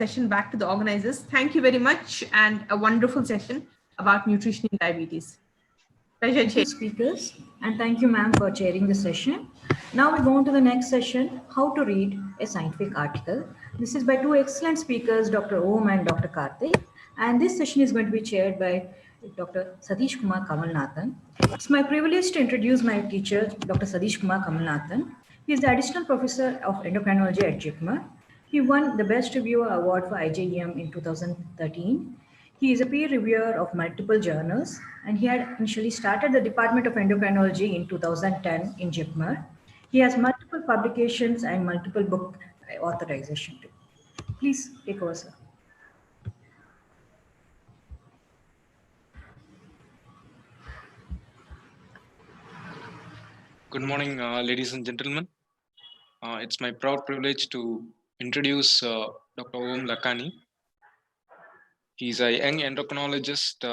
session back to the organizers. Thank you very much, and a wonderful session about nutrition in diabetes. Pleasure, Thank you, speakers, and thank you, ma'am, for chairing the session. Now we go on to the next session, how to read a scientific article. This is by two excellent speakers, Dr. Om and Dr. Karthik, and this session is going to be chaired by Dr. Satish Kumar Kamalnathan. It's my privilege to introduce my teacher, Dr. Satish Kumar Kamalnathan. He is the additional professor of endocrinology at JIPMER. He won the Best Reviewer Award for IJEM in 2013. He is a peer reviewer of multiple journals, and he had initially started the Department of Endocrinology in 2010 in JIPMER. He has multiple publications and multiple book authorization too. Please take over, sir. Good morning, ladies and gentlemen. It's my proud privilege to introduce Dr. Om Lakhani. He's a young endocrinologist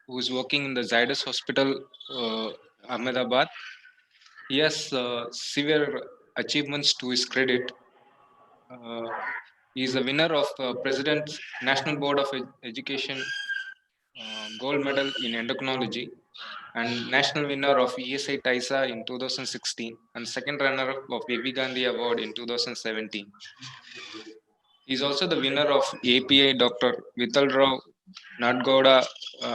who is working in the Zydus Hospital, Ahmedabad. He has severe achievements to his credit. He is the winner of President's National Board of Education Gold Medal in Endocrinology and national winner of ESI TISA in 2016 and second runner-up of Vivi Gandhi Award in 2017. He is also the winner of API Dr. Vithalrao Nadgowda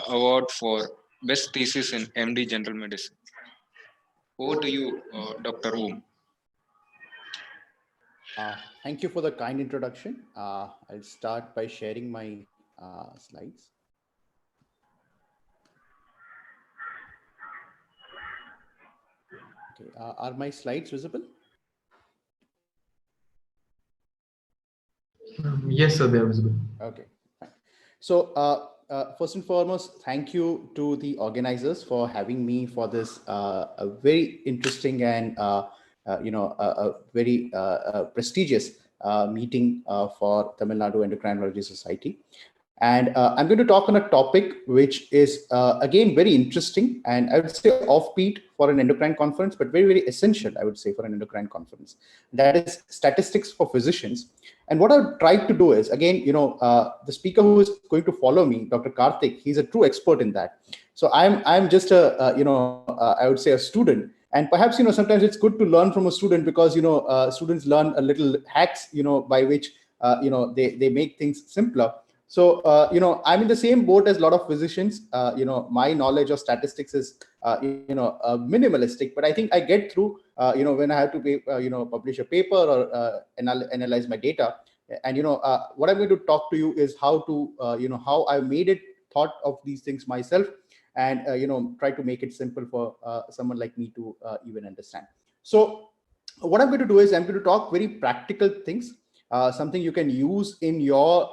Award for Best Thesis in MD General Medicine. Over to you, Dr. Om. Thank you for the kind introduction. I'll start by sharing my slides. Okay, are my slides visible? Yes, sir, they are visible. Okay, fine. So first and foremost, thank you to the organizers for having me for this a very interesting and a very prestigious meeting for Tamil Nadu Endocrinology Society. And I'm going to talk on a topic which is, again, very interesting and I would say offbeat for an endocrine conference, but very, very essential, I would say, for an endocrine conference. That is statistics for physicians. And what I've tried to do is, again, the speaker who is going to follow me, Dr. Karthik, he's a true expert in that. So I'm just I would say a student. And perhaps, sometimes it's good to learn from a student because, students learn a little hacks, by which, they make things simpler. So, I'm in the same boat as a lot of physicians. My knowledge of statistics is, minimalistic, but I think I get through, when I have to, publish a paper or analyze my data. And, what I'm going to talk to you is how to, how I made it, thought of these things myself and, try to make it simple for someone like me to even understand. So what I'm going to do is I'm going to talk very practical things. Something you can use in your,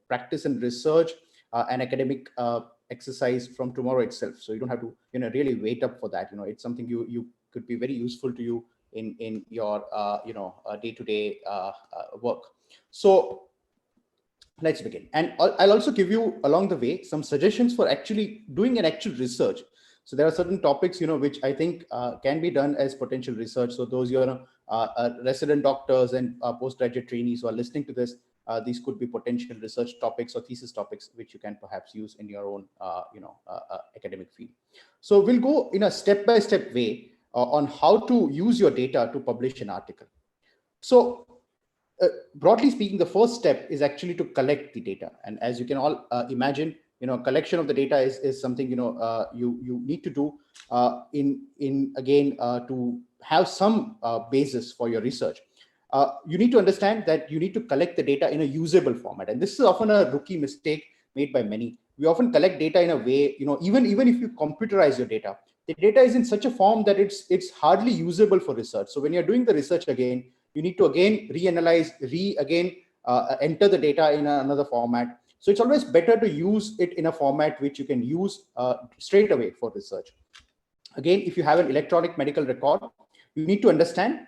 practice and research and academic exercise from tomorrow itself. So you don't have to, really wait up for that. It's something you could be very useful to you in your, day-to-day work. So let's begin. And I'll also give you along the way some suggestions for actually doing an actual research. So there are certain topics, which I think can be done as potential research. So those resident doctors and postgraduate trainees who are listening to this, these could be potential research topics or thesis topics which you can perhaps use in your own, academic field. So we'll go in a step-by-step way on how to use your data to publish an article. So broadly speaking, the first step is actually to collect the data. And as you can all imagine, collection of the data is something, you need to do to have some basis for your research. You need to understand that you need to collect the data in a usable format. And this is often a rookie mistake made by many. We often collect data in a way, even if you computerize your data, the data is in such a form that it's hardly usable for research. So when you're doing the research again, you need to again reanalyze, enter the data in another format. So it's always better to use it in a format which you can use straight away for research. Again, if you have an electronic medical record, you need to understand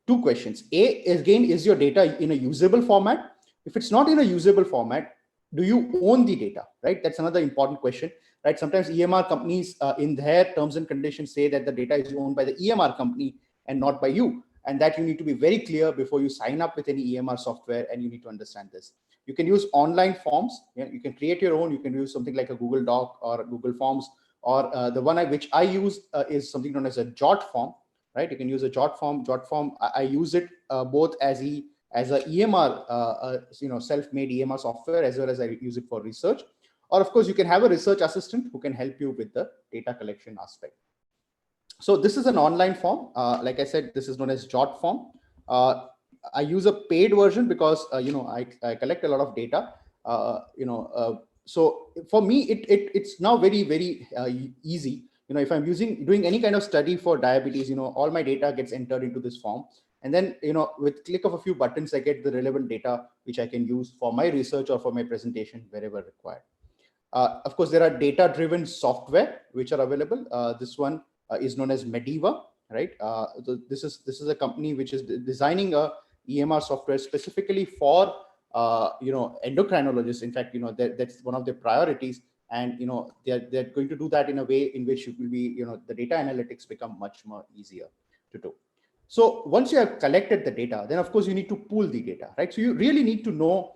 two questions. Is your data in a usable format? If it's not in a usable format, do you own the data, right? That's another important question, right? Sometimes EMR companies in their terms and conditions say that the data is owned by the EMR company and not by you. and that you need to be very clear before you sign up with any EMR software, and you need to understand this. You can use online forms. You can create your own. You can use something like a Google Doc or Google Forms, or the one which I use is something known as a Jot form, right? You can use a Jot form. Jot form, I use it both as a EMR, self-made EMR software, as well as I use it for research. Or of course, you can have a research assistant who can help you with the data collection aspect. So this is an online form. Like I said, this is known as Jot form. I use a paid version because I collect a lot of data. So for me, it's now very easy. If I'm doing any kind of study for diabetes, all my data gets entered into this form, and then with click of a few buttons, I get the relevant data which I can use for my research or for my presentation wherever required. Of course, there are data-driven software which are available. This one is known as Mediva, right? This is a company which is designing a EMR software specifically for endocrinologists. In fact, that's one of their priorities, and they're going to do that in a way in which it will be the data analytics become much more easier to do. So once you have collected the data, then of course you need to pool the data, right? So you really need to know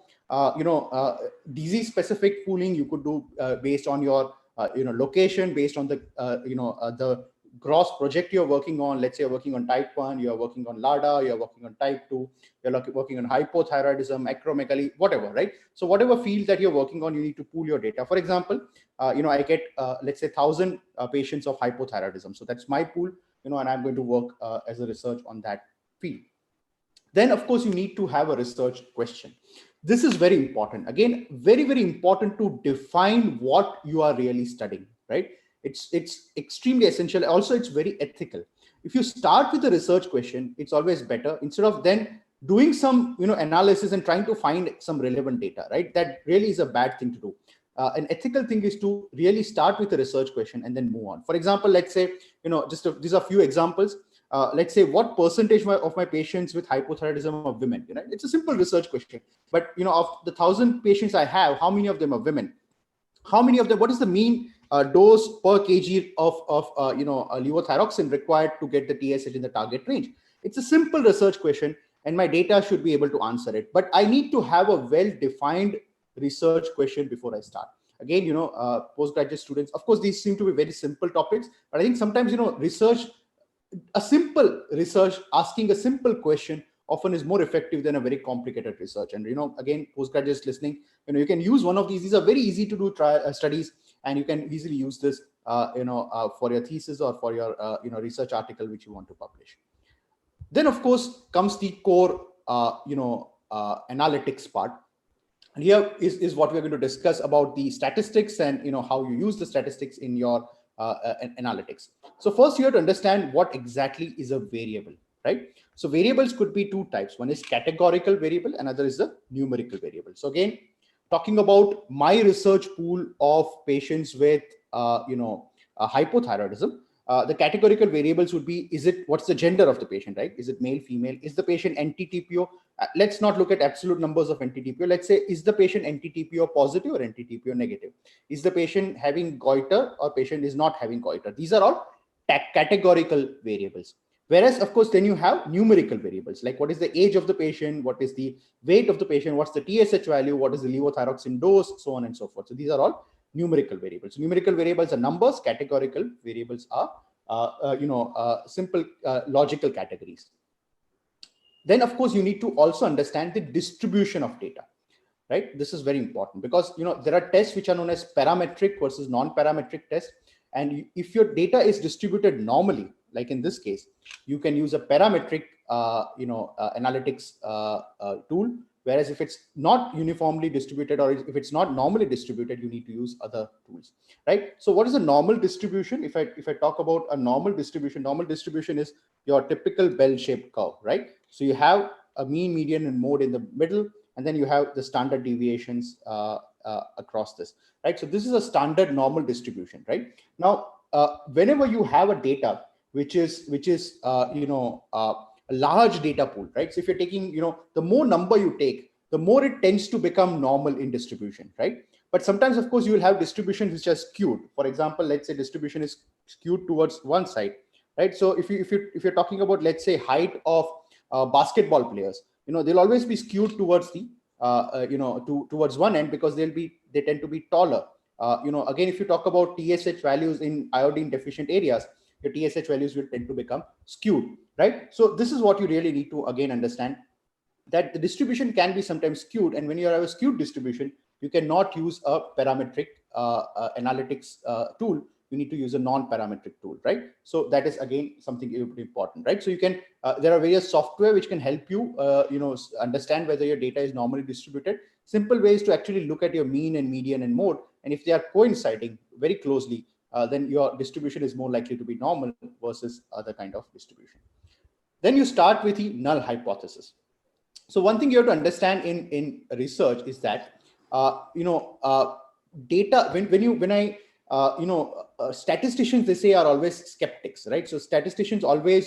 disease specific pooling you could do based on your location, based on the gross project you're working on. Let's say you're working on type 1, you're working on LADA, you're working on type 2, you're working on hypothyroidism, acromegaly, whatever, right? So whatever field that you're working on, you need to pool your data. For example, I get let's say 1,000 patients of hypothyroidism. So that's my pool, and I'm going to work as a research on that field. Then of course you need to have a research question. This is very important. Again, very important to define what you are really studying, right? It's extremely essential. Also, it's very ethical. If you start with a research question, it's always better instead of then doing some analysis and trying to find some relevant data, right? That really is a bad thing to do. An ethical thing is to really start with a research question and then move on. For example, let's say, these are a few examples. Let's say, what percentage of my patients with hypothyroidism are women? It's a simple research question, but of the 1,000 patients I have, how many of them are women? How many of them? What is the mean dose per kg of levothyroxine required to get the TSH in the target range? It's a simple research question, and my data should be able to answer it. But I need to have a well-defined research question before I start. Again, postgraduate students, of course, these seem to be very simple topics, but I think sometimes a simple research, asking a simple question often is more effective than a very complicated research. And again, postgraduates listening, you can use one of these. These are very easy to do studies, and you can easily use this for your thesis or for your research article which you want to publish. Then of course comes the core analytics part. And here is what we're going to discuss about the statistics and how you use the statistics in your analytics. So first you have to understand what exactly is a variable, right? So variables could be two types. One is categorical variable, another is the numerical variable. So again, talking about my research pool of patients with hypothyroidism, the categorical variables would be, what's the gender of the patient, right? Is it male, female? Is the patient NT-TPO? Let's not look at absolute numbers of NT-TPO. Let's say, is the patient NT-TPO positive or NT-TPO negative? Is the patient having goiter or patient is not having goiter? These are all categorical variables. Whereas, of course, then you have numerical variables, like what is the age of the patient, what is the weight of the patient, what's the TSH value, what is the levothyroxine dose, so on and so forth. So these are all numerical variables. Numerical variables are numbers, categorical variables are simple logical categories. Then of course you need to also understand the distribution of data, right? This is very important because there are tests which are known as parametric versus non-parametric tests, and if your data is distributed normally, like in this case, you can use a parametric analytics tool. Whereas if it's not uniformly distributed, or if it's not normally distributed, you need to use other tools, right? So what is a normal distribution? If I talk about a normal distribution is your typical bell-shaped curve, right? So you have a mean, median, and mode in the middle, and then you have the standard deviations across this, right? So this is a standard normal distribution, right? Now, whenever you have a data which is a large data pool, right? So if you're taking, the more number you take, the more it tends to become normal in distribution, right? But sometimes, of course, you will have distributions which are skewed. For example, let's say distribution is skewed towards one side, right? So if you're talking about, let's say, height of basketball players, they'll always be skewed towards the towards one end because they tend to be taller. Again, if you talk about TSH values in iodine deficient areas, your TSH values will tend to become skewed, right? So this is what you really need to again understand, that the distribution can be sometimes skewed, and when you have a skewed distribution, you cannot use a parametric analytics tool. You need to use a non-parametric tool, right? So that is again something important, right? So you can there are various software which can help you understand whether your data is normally distributed. Simple ways to actually look at your mean and median and mode, and if they are coinciding very closely, then your distribution is more likely to be normal versus other kind of distribution. Then you start with the null hypothesis. So one thing you have to understand in research is that data, statisticians, they say, are always skeptics, right? So statisticians always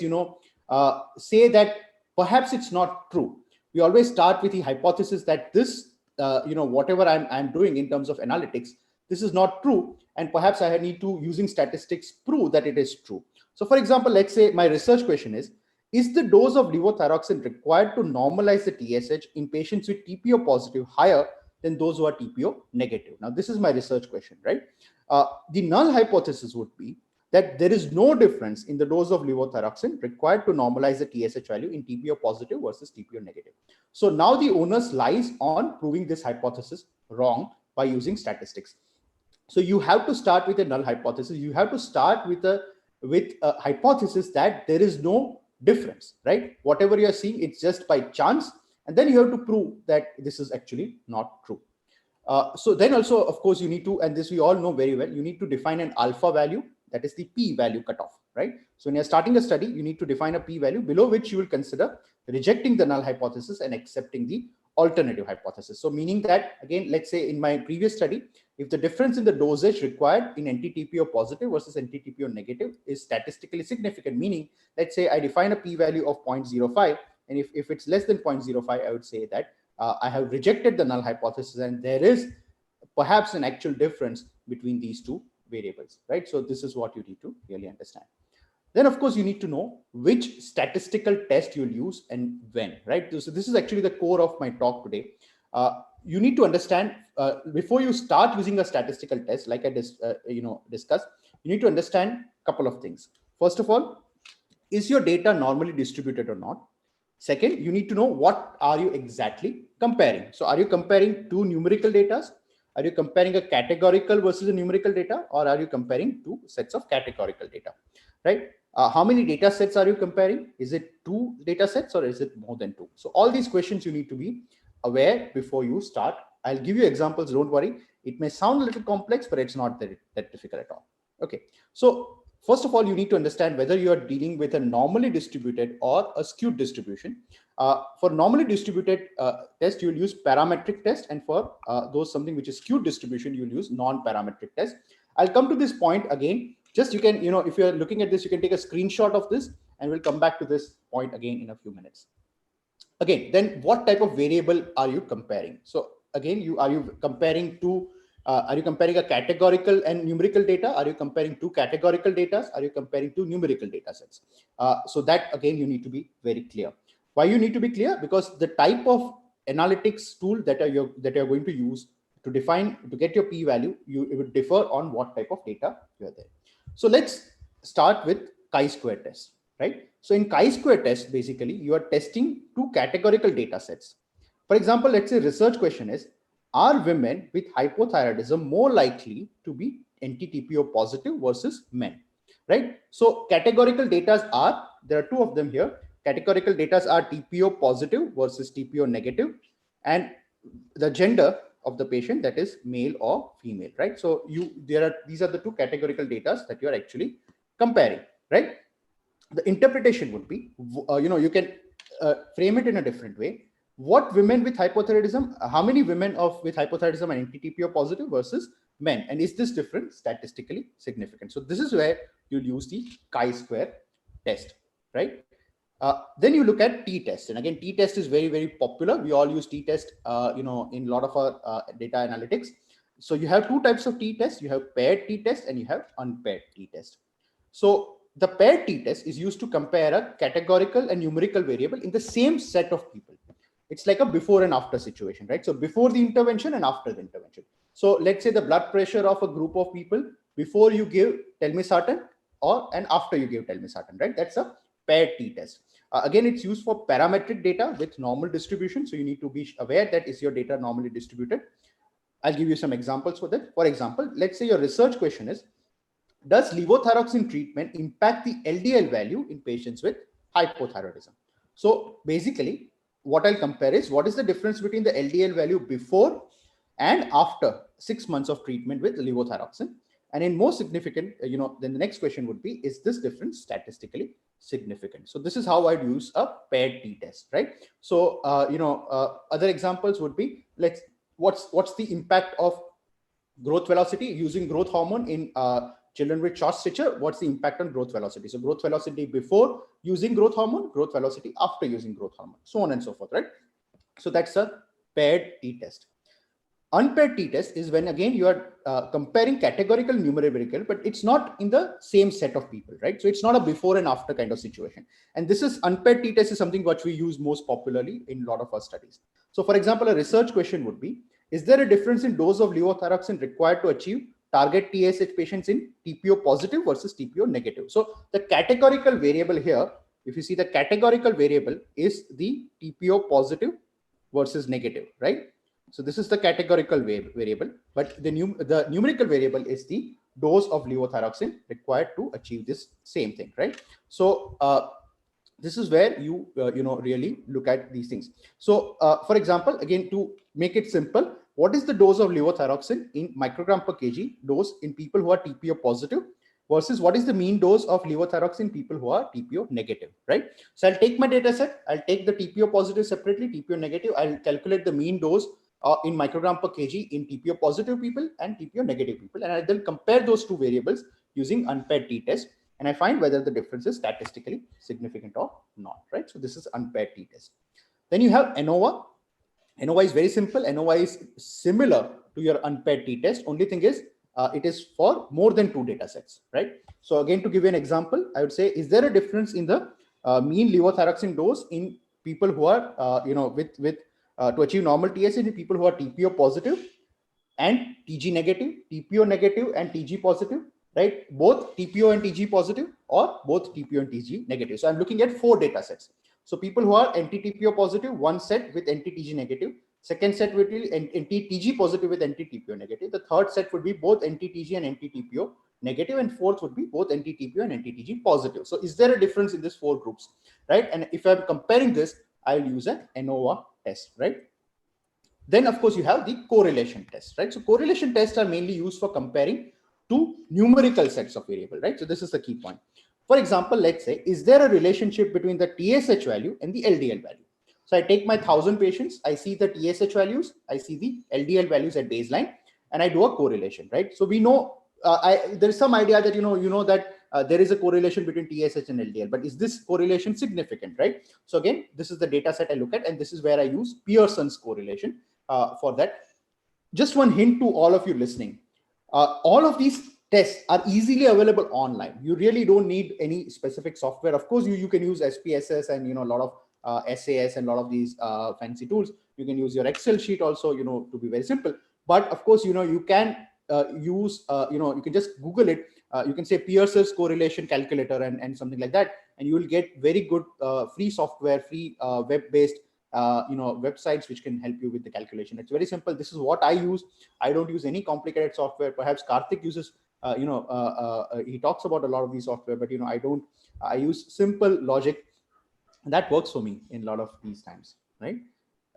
say that perhaps it's not true. We always start with the hypothesis that this whatever I'm doing in terms of analytics, this is not true, and perhaps I need to, using statistics, prove that it is true. So for example, let's say my research question is the dose of levothyroxine required to normalize the TSH in patients with TPO positive higher than those who are TPO negative? Now, this is my research question, right? The null hypothesis would be that there is no difference in the dose of levothyroxine required to normalize the TSH value in TPO positive versus TPO negative. So now the onus lies on proving this hypothesis wrong by using statistics. So you have to start with a null hypothesis. You have to start with a hypothesis that there is no difference, right? Whatever you're seeing, it's just by chance, and then you have to prove that this is actually not true. So then also, of course, you need to, and this we all know very well, you need to define an alpha value, that is the p value cutoff, right? So when you're starting a study, you need to define a p value below which you will consider rejecting the null hypothesis and accepting the alternative hypothesis. So meaning that, again, let's say in my previous study, if the difference in the dosage required in NT-TPO positive versus NT-TPO negative is statistically significant, meaning, let's say I define a p-value of 0.05, and if it's less than 0.05, I would say that I have rejected the null hypothesis, and there is perhaps an actual difference between these two variables, right? So this is what you need to really understand. Then, of course, you need to know which statistical test you'll use and when, right? So this is actually the core of my talk today. You need to understand before you start using a statistical test, like I discussed, you need to understand a couple of things. First of all, is your data normally distributed or not? Second, you need to know what are you exactly comparing. So are you comparing two numerical data? Are you comparing a categorical versus a numerical data, or are you comparing two sets of categorical data, right? How many data sets are you comparing? Is it 2 data sets or is it more than 2? So all these questions you need to be aware before you start. I'll give you examples, don't worry. It may sound a little complex, but it's not that difficult at all. Okay, so first of all, you need to understand whether you are dealing with a normally distributed or a skewed distribution. For normally distributed test, you'll use parametric test, and for those something which is skewed distribution, you'll use non-parametric test. I'll come to this point again. Just you can, if you're looking at this, you can take a screenshot of this, and we'll come back to this point again in a few minutes. Again, then what type of variable are you comparing? So again, are you comparing a categorical and numerical data? Are you comparing two categorical data? Are you comparing two numerical data sets? So that again, you need to be very clear. Why you need to be clear? Because the type of analytics tool that you're going to use to get your p-value, it would differ on what type of data you're there. So let's start with chi-square test, right? So in chi-square test, basically, you are testing two categorical data sets. For example, let's say research question is, are women with hypothyroidism more likely to be NT-TPO positive versus men, right? So categorical data are, there are two of them here. Categorical data are TPO positive versus TPO negative, and the gender of the patient, that is male or female, right? So these are the two categorical data that you are actually comparing, right? The interpretation would be, you can frame it in a different way. What women with hypothyroidism, how many women with hypothyroidism are NT-TPO positive versus men, and is this difference statistically significant? So this is where you'll use the chi-square test, right? Then you look at t-test, and again, t-test is very, very popular. We all use t-test, in a lot of our data analytics. So you have two types of t-test. You have paired t-test and you have unpaired t-test. So the paired t-test is used to compare a categorical and numerical variable in the same set of people. It's like a before and after situation, right? So before the intervention and after the intervention. So let's say the blood pressure of a group of people before you give telmisartan and after you give telmisartan, right? That's a paired t-test. Again, it's used for parametric data with normal distribution. So you need to be aware that is your data normally distributed. I'll give you some examples for that. For example, let's say your research question is, does levothyroxine treatment impact the LDL value in patients with hypothyroidism? So basically, what I'll compare is what is the difference between the LDL value before and after 6 months of treatment with levothyroxine. And in more significant, then the next question would be, is this difference statistically significant? So this is how I'd use a paired t-test, right? So, other examples would be, what's the impact of growth velocity using growth hormone in children with short stature? What's the impact on growth velocity? So growth velocity before using growth hormone, growth velocity after using growth hormone, so on and so forth, right? So that's a paired t-test. Unpaired t-test is when, again, you are comparing categorical and numerical, but it's not in the same set of people, right? So it's not a before and after kind of situation. And this is unpaired t-test is something which we use most popularly in a lot of our studies. So for example, a research question would be, is there a difference in dose of levothyroxine required to achieve target TSH patients in TPO positive versus TPO negative? So the categorical variable here, if you see, the categorical variable is the TPO positive versus negative, right? So this is the categorical variable, but the numerical variable is the dose of levothyroxine required to achieve this same thing, right? So this is where you really look at these things. So for example, again, to make it simple, what is the dose of levothyroxine in microgram per kg dose in people who are TPO positive versus what is the mean dose of levothyroxine in people who are TPO negative, right? So I'll take my data set, I'll take the TPO positive separately, TPO negative, I'll calculate the mean dose in microgram per kg in TPO positive people and TPO negative people, and I then compare those two variables using unpaired t-test, and I find whether the difference is statistically significant or not, right? So this is unpaired t-test. Then you have ANOVA. ANOVA is very simple. ANOVA is similar to your unpaired t-test. Only thing is it is for more than 2 data sets, right? So again, to give you an example, I would say, is there a difference in the mean levothyroxine dose in people who are to achieve normal TSH in people who are TPO positive and TG negative, TPO negative and TG positive, right? Both TPO and TG positive or both TPO and TG negative. So I'm looking at 4 data sets. So people who are NT-TPO positive, one set with NT-TG negative, second set would be NT-TG positive with NT-TPO negative. The third set would be both NT-TG and NT-TPO negative, and fourth would be both NT-TPO and NT-TG positive. So is there a difference in these 4 groups, right? And if I'm comparing this, I'll use an ANOVA test, right? Then of course you have the correlation test, right? So correlation tests are mainly used for comparing two numerical sets of variable, right? So this is the key point. For example, let's say, is there a relationship between the TSH value and the LDL value? So I take my 1,000 patients, I see the TSH values, I see the LDL values at baseline, and I do a correlation, right? So we know, there is some idea that, that there is a correlation between TSH and LDL, but is this correlation significant, right? So again, this is the data set I look at, and this is where I use Pearson's correlation for that. Just one hint to all of you listening. All of these tests are easily available online. You really don't need any specific software. Of course, you can use SPSS and a lot of SAS and a lot of these fancy tools. You can use your Excel sheet also, to be very simple. But of course, you can use, you can just Google it. You can say Pearson's correlation calculator and something like that, and you will get very good free software, free web-based websites which can help you with the calculation. It's very simple. This is what I use. I don't use any complicated software. Perhaps Karthik uses, he talks about a lot of these software, but I don't. I use simple logic, and that works for me in a lot of these times, right?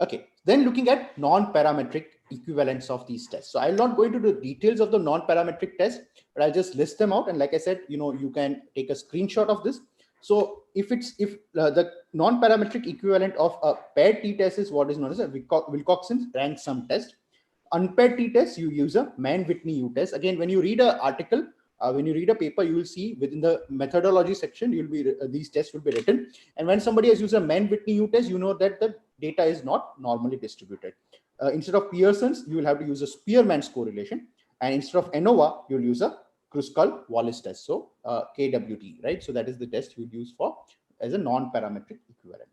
Okay, then looking at non-parametric equivalents of these tests. So I'll not go into the details of the non-parametric test, but I'll just list them out. And like I said, you can take a screenshot of this. So if the non-parametric equivalent of a paired t-test is what is known as a Wilcoxon's rank sum test. Unpaired t-test, you use a Mann-Whitney U-test. Again, when you read an article, when you read a paper, you will see within the methodology section, these tests will be written. And when somebody has used a Mann-Whitney U-test, you know that the data is not normally distributed. Instead of Pearson's, you will have to use a Spearman's correlation. And instead of ANOVA, you'll use a Kruskal-Wallis test. So KWT, right? So that is the test you would use for as a non-parametric equivalent.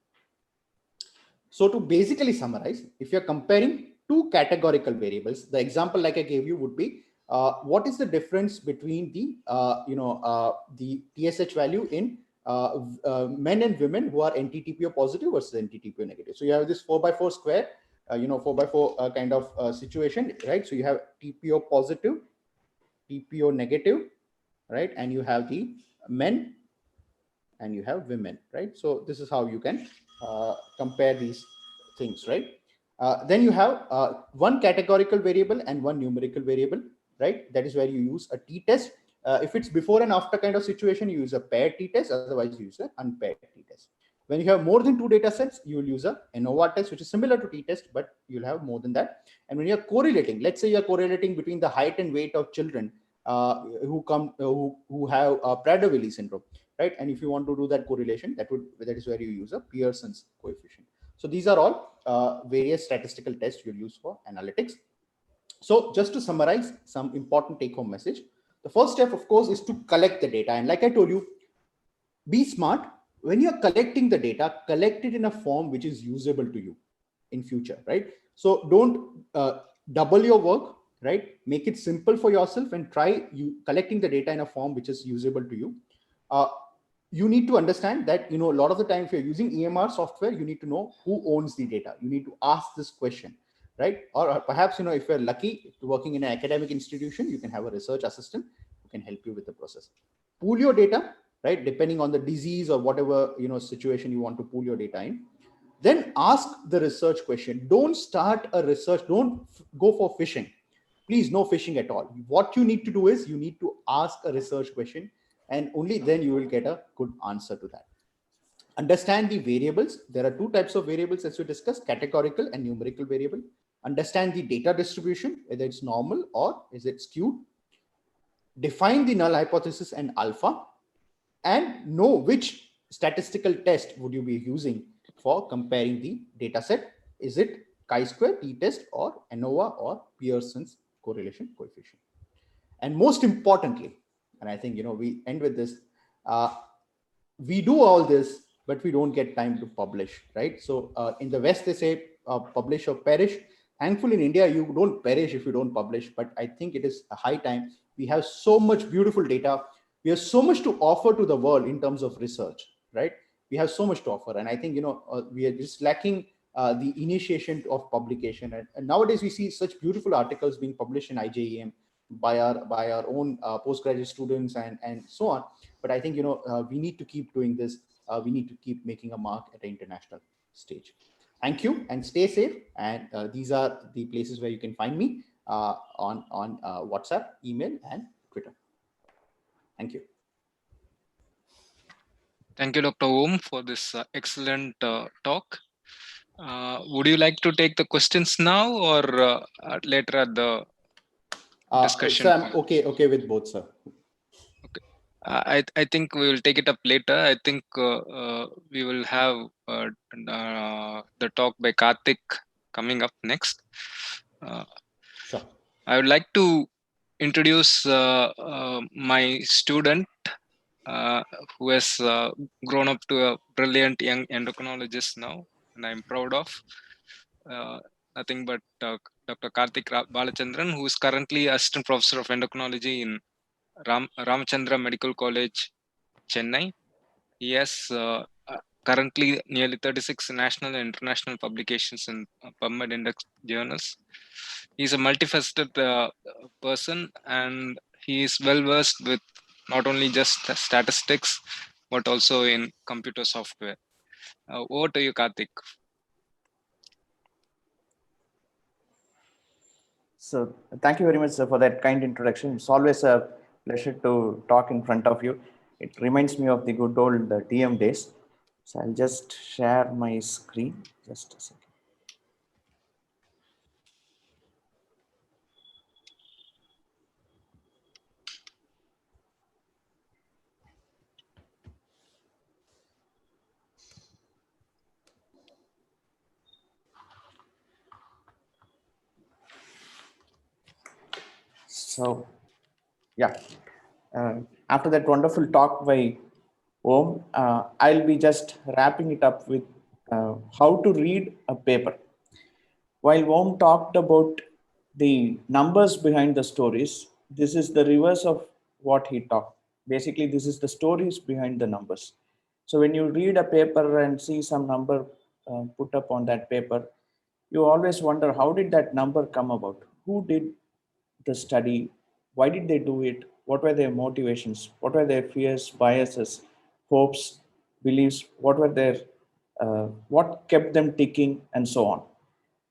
So to basically summarize, if you're comparing two categorical variables, the example like I gave you would be what is the difference between the TSH value in men and women who are NT-TPO positive versus NT-TPO negative. So you have this 4x4 square, 4x4 kind of situation, right? So you have TPO positive, TPO negative, right? And you have the men and you have women, right? So this is how you can compare these things, right? Then you have one categorical variable and one numerical variable, right? That is where you use a t-test. If it's before and after kind of situation, you use a paired t-test, otherwise you use an unpaired t-test. When you have more than two data sets, you will use a ANOVA test, which is similar to t-test, but you'll have more than that. And when you're correlating, let's say you're correlating between the height and weight of children who have Prader-Willi syndrome, right? And if you want to do that correlation, that is where you use a Pearson's coefficient. So these are all various statistical tests you'll use for analytics. So just to summarize some important take-home message, the first step, of course, is to collect the data. And like I told you, be smart. When you're collecting the data, collect it in a form which is usable to you in future, right? So don't double your work, right? Make it simple for yourself and try collecting the data in a form which is usable to you. You need to understand that, a lot of the time, if you're using EMR software, you need to know who owns the data. You need to ask this question, right? Or perhaps, if you're lucky working in an academic institution, you can have a research assistant who can help you with the process. Pool your data, right? Depending on the disease or whatever, situation you want to pool your data in. Then ask the research question. Don't start a research. Don't go for fishing. Please, no fishing at all. What you need to do is you need to ask a research question, and only then you will get a good answer to that. Understand the variables. There are two types of variables as we discussed, categorical and numerical variable. Understand the data distribution, whether it's normal or is it skewed. Define the null hypothesis and alpha, and know which statistical test would you be using for comparing the data set. Is it chi-square, t-test, or ANOVA, or Pearson's correlation coefficient? And most importantly, and I think, we end with this, we do all this, but we don't get time to publish, right? So in the West, they say publish or perish. Thankfully, in India, you don't perish if you don't publish, but I think it is a high time. We have so much beautiful data. We have so much to offer to the world in terms of research, right? We have so much to offer. And I think, we are just lacking the initiation of publication. And nowadays, we see such beautiful articles being published in IJEM by our own postgraduate students and so on. But I think, we need to keep doing this. We need to keep making a mark at the international stage. Thank you, and stay safe. And these are the places where you can find me on WhatsApp, email, and Twitter. Thank you. Thank you, Dr. Om, for this excellent talk. Would you like to take the questions now or later at the discussion? So I'm okay with both, sir. I think we will take it up later. I think we will have the talk by Karthik coming up next. Sure. I would like to introduce my student who has grown up to a brilliant young endocrinologist now, and I'm proud of. Nothing but Dr. Karthik Balachandran, who is currently Assistant Professor of Endocrinology in Ramachandra Medical College, Chennai. He has currently nearly 36 national and international publications in PubMed Index journals. He's a multifaceted person, and he is well versed with not only just statistics, but also in computer software. Over to you, Karthik. So thank you very much, sir, for that kind introduction. It's always a pleasure to talk in front of you. It reminds me of the good old TM days. So I'll just share my screen. Just a second. So, yeah. After that wonderful talk by Om, I'll be just wrapping it up with how to read a paper. While Om talked about the numbers behind the stories, this is the reverse of what he talked. Basically, this is the stories behind the numbers. So when you read a paper and see some number put up on that paper, you always wonder, how did that number come about? Who did the study? Why did they do it? What were their motivations? What were their fears, biases, hopes, beliefs? What kept them ticking, and so on?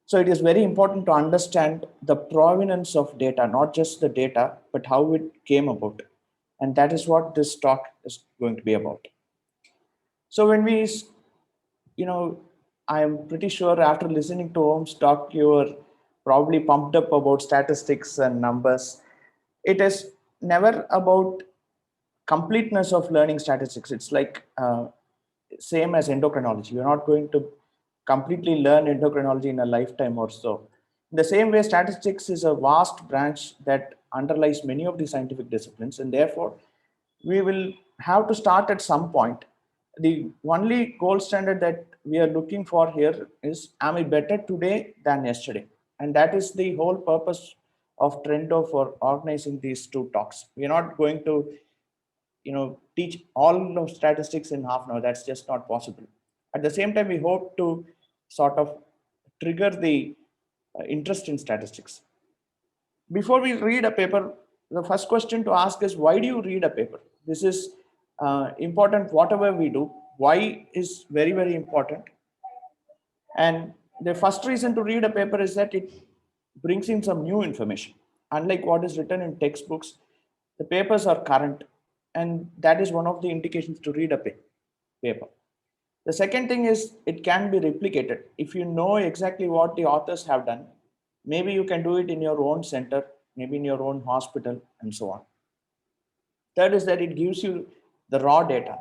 So it is very important to understand the provenance of data, not just the data, but how it came about. And that is what this talk is going to be about. So when we, I'm pretty sure after listening to Om's talk, you were probably pumped up about statistics and numbers. It is never about completeness of learning statistics. It's like same as endocrinology. You're not going to completely learn endocrinology in a lifetime or so. In the same way, statistics is a vast branch that underlies many of the scientific disciplines, and therefore we will have to start at some point. The only gold standard that we are looking for here is, am I better today than yesterday? And that is the whole purpose of Trendo for organizing these two talks. We're not going to teach all of statistics in half an hour. That's just not possible. At the same time, we hope to sort of trigger the interest in statistics. Before we read a paper, the first question to ask is, why do you read a paper? This is important. Whatever we do, why is very, very important. And the first reason to read a paper is that it brings in some new information. Unlike what is written in textbooks, the papers are current, and that is one of the indications to read a paper. The second thing is, it can be replicated. If you know exactly what the authors have done, maybe you can do it in your own center, maybe in your own hospital, and so on. Third is that it gives you the raw data.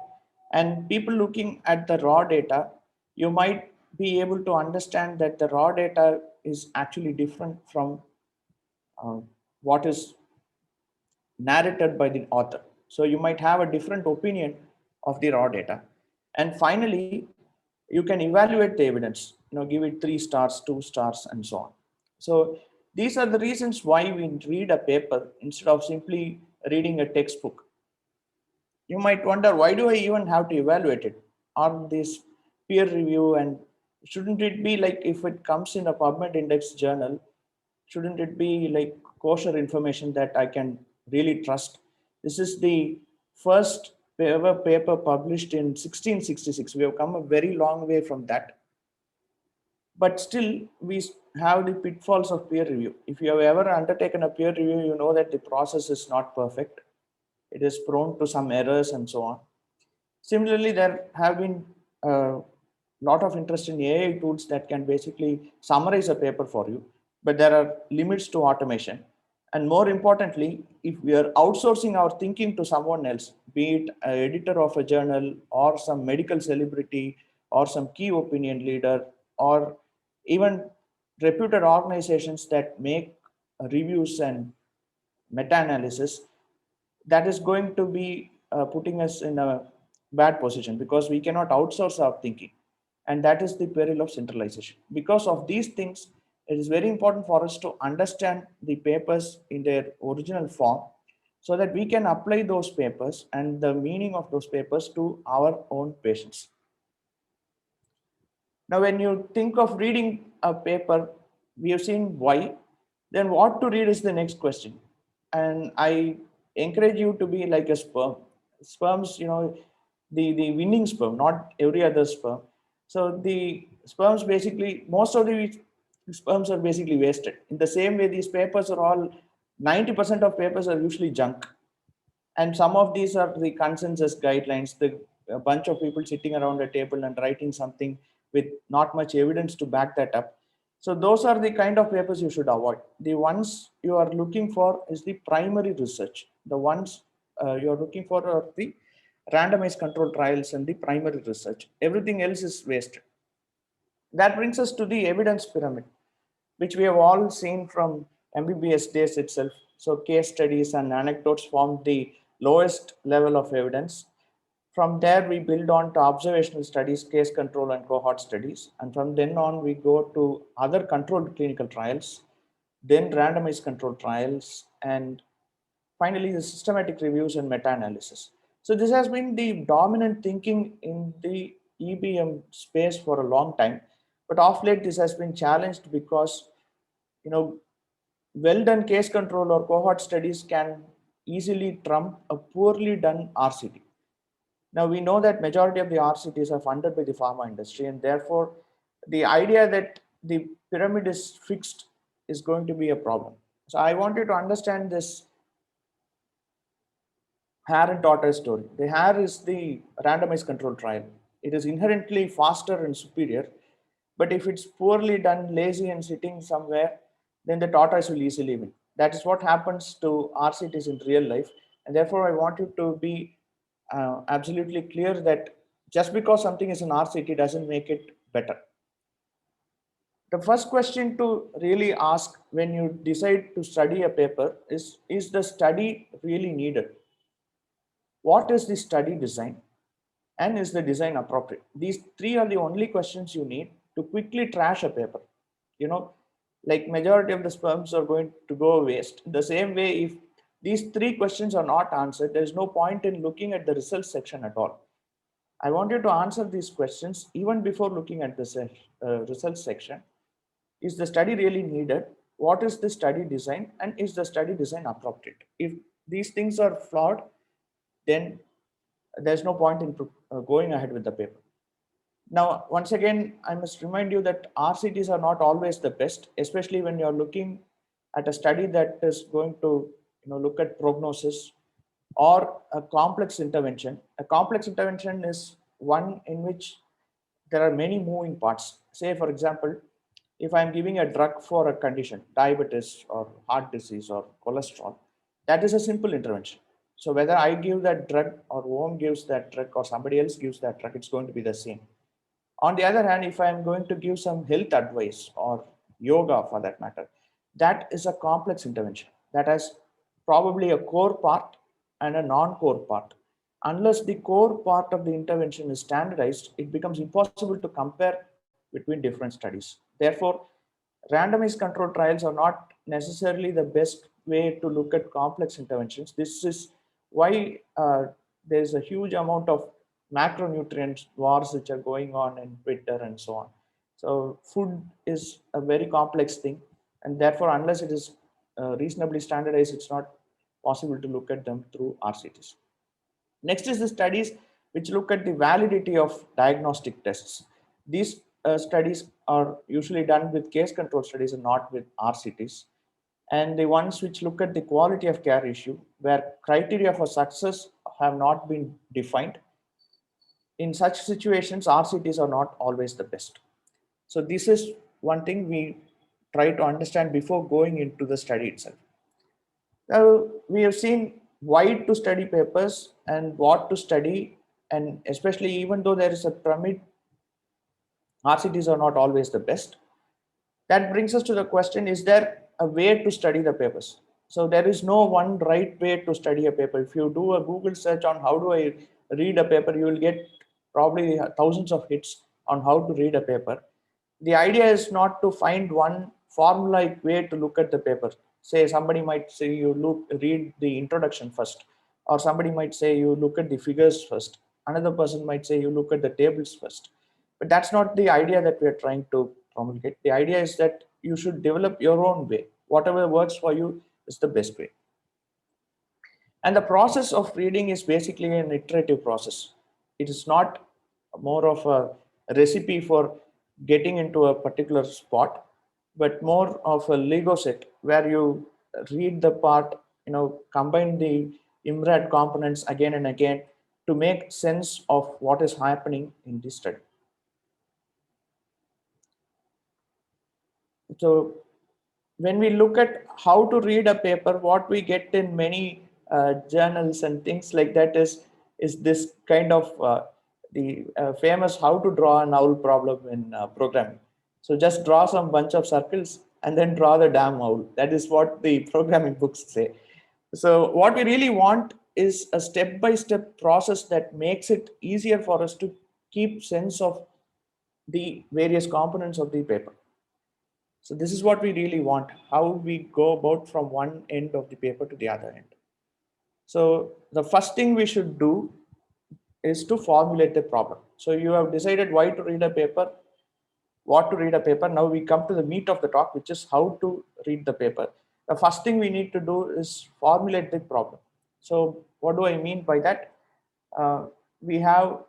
And people looking at the raw data, you might be able to understand that the raw data is actually different from what is narrated by the author. So you might have a different opinion of the raw data. And finally, you can evaluate the evidence, give it 3 stars, 2 stars, and so on. So these are the reasons why we read a paper instead of simply reading a textbook. You might wonder, why do I even have to evaluate it? Are this peer review, and shouldn't it be like, if it comes in a PubMed index journal, shouldn't it be like kosher information that I can really trust? This is the first ever paper published in 1666. We have come a very long way from that. But still, we have the pitfalls of peer review. If you have ever undertaken a peer review, you know that the process is not perfect. It is prone to some errors and so on. Similarly, there have been a lot of interest in AI tools that can basically summarize a paper for you, but there are limits to automation. And more importantly, if we are outsourcing our thinking to someone else, be it an editor of a journal or some medical celebrity or some key opinion leader or even reputed organizations that make reviews and meta-analysis, that is going to be putting us in a bad position, because we cannot outsource our thinking. And that is the peril of centralization. Because of these things, it is very important for us to understand the papers in their original form, so that we can apply those papers and the meaning of those papers to our own patients. Now, when you think of reading a paper, we have seen why. Then what to read is the next question. And I encourage you to be like a sperm. Sperms, the winning sperm, not every other sperm. So the sperms basically, most of the sperms are basically wasted. In the same way, these papers are all, 90% of papers are usually junk. And some of these are the consensus guidelines, a bunch of people sitting around a table and writing something with not much evidence to back that up. So those are the kind of papers you should avoid. The ones you are looking for is the primary research. The ones you are looking for are the randomized controlled trials and the primary research. Everything else is wasted. That brings us to the evidence pyramid, which we have all seen from MBBS days itself. So case studies and anecdotes form the lowest level of evidence. From there, we build on to observational studies, case control and cohort studies. And from then on, we go to other controlled clinical trials, then randomized controlled trials, and finally the systematic reviews and meta-analysis. So this has been the dominant thinking in the EBM space for a long time, but of late this has been challenged because, well done case control or cohort studies can easily trump a poorly done RCT. Now we know that majority of the RCTs are funded by the pharma industry, and therefore the idea that the pyramid is fixed is going to be a problem. So I want you to understand this hare and tortoise story. The hare is the randomized control trial. It is inherently faster and superior, but if it's poorly done, lazy and sitting somewhere, then the tortoise will easily win. That is what happens to RCTs in real life. And therefore I want you to be absolutely clear that just because something is an RCT doesn't make it better. The first question to really ask when you decide to study a paper is the study really needed? What is the study design? And is the design appropriate? These three are the only questions you need to quickly trash a paper. Like majority of the sperms are going to go waste. The same way, if these three questions are not answered, there is no point in looking at the results section at all. I want you to answer these questions even before looking at the results section. Is the study really needed? What is the study design? And is the study design appropriate? If these things are flawed, then there's no point in going ahead with the paper. Now, once again, I must remind you that RCTs are not always the best, especially when you're looking at a study that is going to look at prognosis or a complex intervention. A complex intervention is one in which there are many moving parts. Say, for example, if I'm giving a drug for a condition, diabetes or heart disease or cholesterol, that is a simple intervention. So whether I give that drug or OM gives that drug or somebody else gives that drug, it's going to be the same. On the other hand, if I'm going to give some health advice or yoga for that matter, that is a complex intervention that has probably a core part and a non-core part. Unless the core part of the intervention is standardized, it becomes impossible to compare between different studies. Therefore, randomized controlled trials are not necessarily the best way to look at complex interventions. This is why there's a huge amount of macronutrient wars which are going on in Twitter and so on. So food is a very complex thing, and therefore unless it is reasonably standardized, it's not possible to look at them through RCTs. Next is the studies which look at the validity of diagnostic tests. These studies are usually done with case control studies and not with RCTs. And the ones which look at the quality of care issue, where criteria for success have not been defined. In such situations, RCTs are not always the best. So this is one thing we try to understand before going into the study itself. Now, we have seen why to study papers and what to study, and especially even though there is a pyramid, RCTs are not always the best. That brings us to the question, is there a way to study the papers? So there is no one right way to study a paper. If you do a Google search on how do I read a paper, you will get probably thousands of hits on how to read a paper. The idea is not to find one formulaic way to look at the paper. Say somebody might say you read the introduction first, or somebody might say you look at the figures first. Another person might say you look at the tables first. But that's not the idea that we are trying to promulgate. The idea is that you should develop your own way. Whatever works for you is the best way. And the process of reading is basically an iterative process. It is not more of a recipe for getting into a particular spot, but more of a Lego set where you read the part, combine the IMRAD components again and again to make sense of what is happening in this study. So when we look at how to read a paper, what we get in many journals and things like that is this kind of the famous how to draw an owl problem in programming. So just draw some bunch of circles and then draw the damn owl. That is what the programming books say. So what we really want is a step-by-step process that makes it easier for us to keep sense of the various components of the paper. So this is what we really want, how we go about from one end of the paper to the other end. So the first thing we should do is to formulate the problem. So you have decided why to read a paper, what to read a paper. Now we come to the meat of the talk, which is how to read the paper. The first thing we need to do is formulate the problem. So what do I mean by that? We have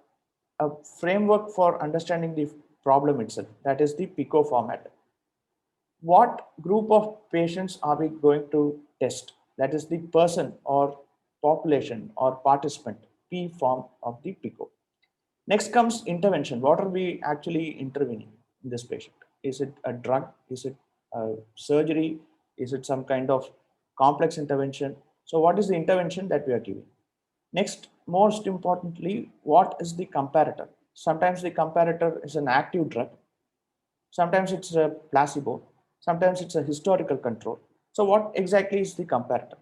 a framework for understanding the problem itself. That is the PICO format. What group of patients are we going to test? That is the person or population or participant, P form of the PICO. Next comes intervention. What are we actually intervening in this patient? Is it a drug? Is it a surgery? Is it some kind of complex intervention? So what is the intervention that we are giving? Next, most importantly, what is the comparator? Sometimes the comparator is an active drug. Sometimes it's a placebo. Sometimes it's a historical control. So what exactly is the comparator?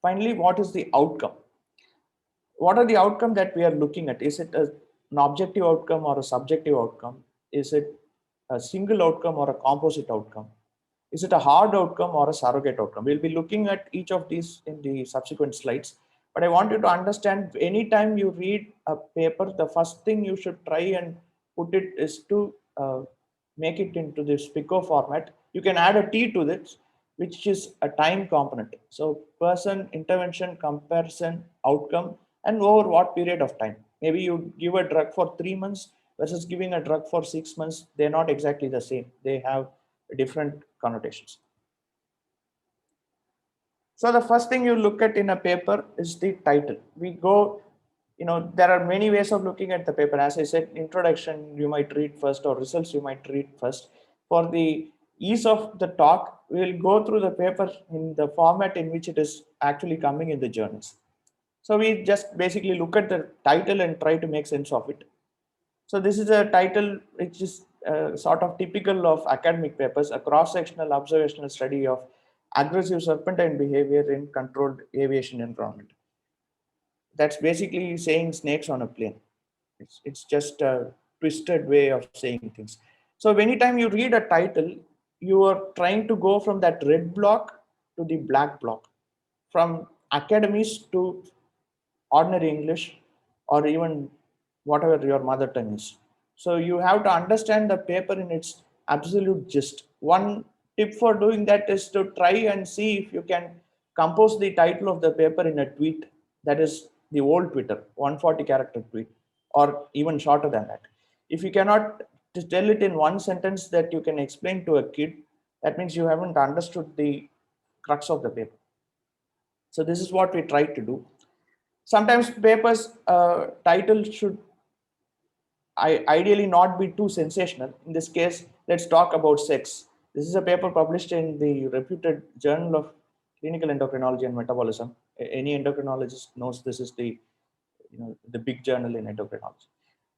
Finally, what is the outcome? What are the outcome that we are looking at? Is it an objective outcome or a subjective outcome? Is it a single outcome or a composite outcome? Is it a hard outcome or a surrogate outcome? We'll be looking at each of these in the subsequent slides. But I want you to understand, anytime you read a paper, the first thing you should try and put it is to make it into this PICO format. You can add a T to this, which is a time component. So person, intervention, comparison, outcome, and over what period of time. Maybe you give a drug for 3 months versus giving a drug for 6 months. They're not exactly the same. They have different connotations. So the first thing you look at in a paper is the title. We go, there are many ways of looking at the paper. As I said, introduction you might read first, or results you might read first. For the ease of the talk, we will go through the paper in the format in which it is actually coming in the journals. So we just basically look at the title and try to make sense of it. So this is a title which is sort of typical of academic papers, a cross-sectional observational study of aggressive serpentine behavior in controlled aviation environment. That's basically saying snakes on a plane. It's just a twisted way of saying things. So anytime you read a title, you are trying to go from that red block to the black block, from academies to ordinary English, or even whatever your mother tongue is. So you have to understand the paper in its absolute gist. One tip for doing that is to try and see if you can compose the title of the paper in a tweet, that is the old Twitter, 140 character tweet, or even shorter than that. If you cannot tell it in one sentence that you can explain to a kid, that means you haven't understood the crux of the paper. So this is what we try to do. Sometimes papers title should ideally not be too sensational. In this case, let's talk about sex. This is a paper published in the reputed Journal of Clinical Endocrinology and Metabolism. Any endocrinologist knows this is the big journal in endocrinology.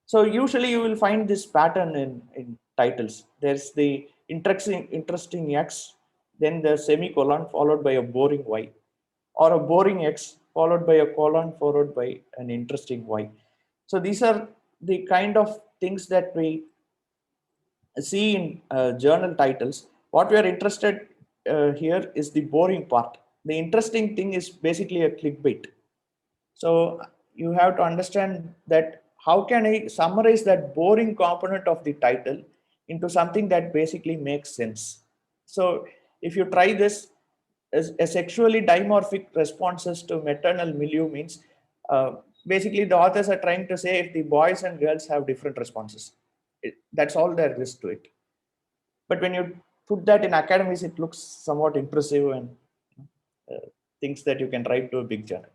So usually you will find this pattern in titles. There's the interesting X, then the semicolon followed by a boring Y, or a boring X followed by a colon followed by an interesting Y. So these are the kind of things that we see in journal titles. What we are interested here is the boring part. The interesting thing is basically a clickbait. So you have to understand that how can I summarize that boring component of the title into something that basically makes sense. So if you try this, a sexually dimorphic responses to maternal milieu means basically the authors are trying to say if the boys and girls have different responses. That's all there is to it. But when you put that in academies, it looks somewhat impressive and things that you can write to a big journal.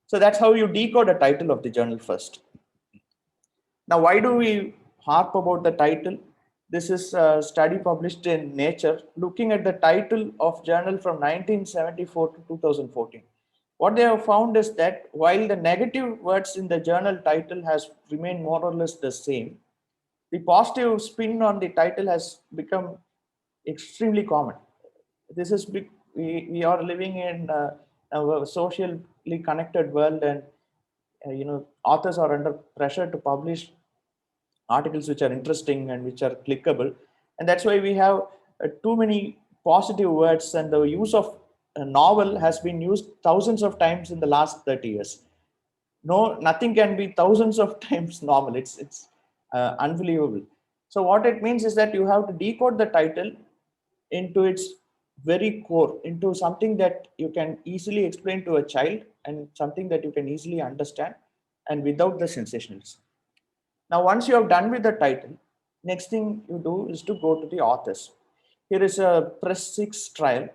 So that's how you decode a title of the journal first. Now, why do we harp about the title? This is a study published in Nature looking at the title of journal from 1974 to 2014. What they have found is that while the negative words in the journal title has remained more or less the same, the positive spin on the title has become extremely common. This is we are living in a socially connected world, and authors are under pressure to publish articles which are interesting and which are clickable, and that's why we have too many positive words, and the use of a novel has been used thousands of times in the last 30 years. No, nothing can be thousands of times novel. It's unbelievable. So what it means is that you have to decode the title into its very core, into something that you can easily explain to a child and something that you can easily understand, and without the sensationalism. Now, once you have done with the title, next thing you do is to go to the authors. Here is a Press 6 trial,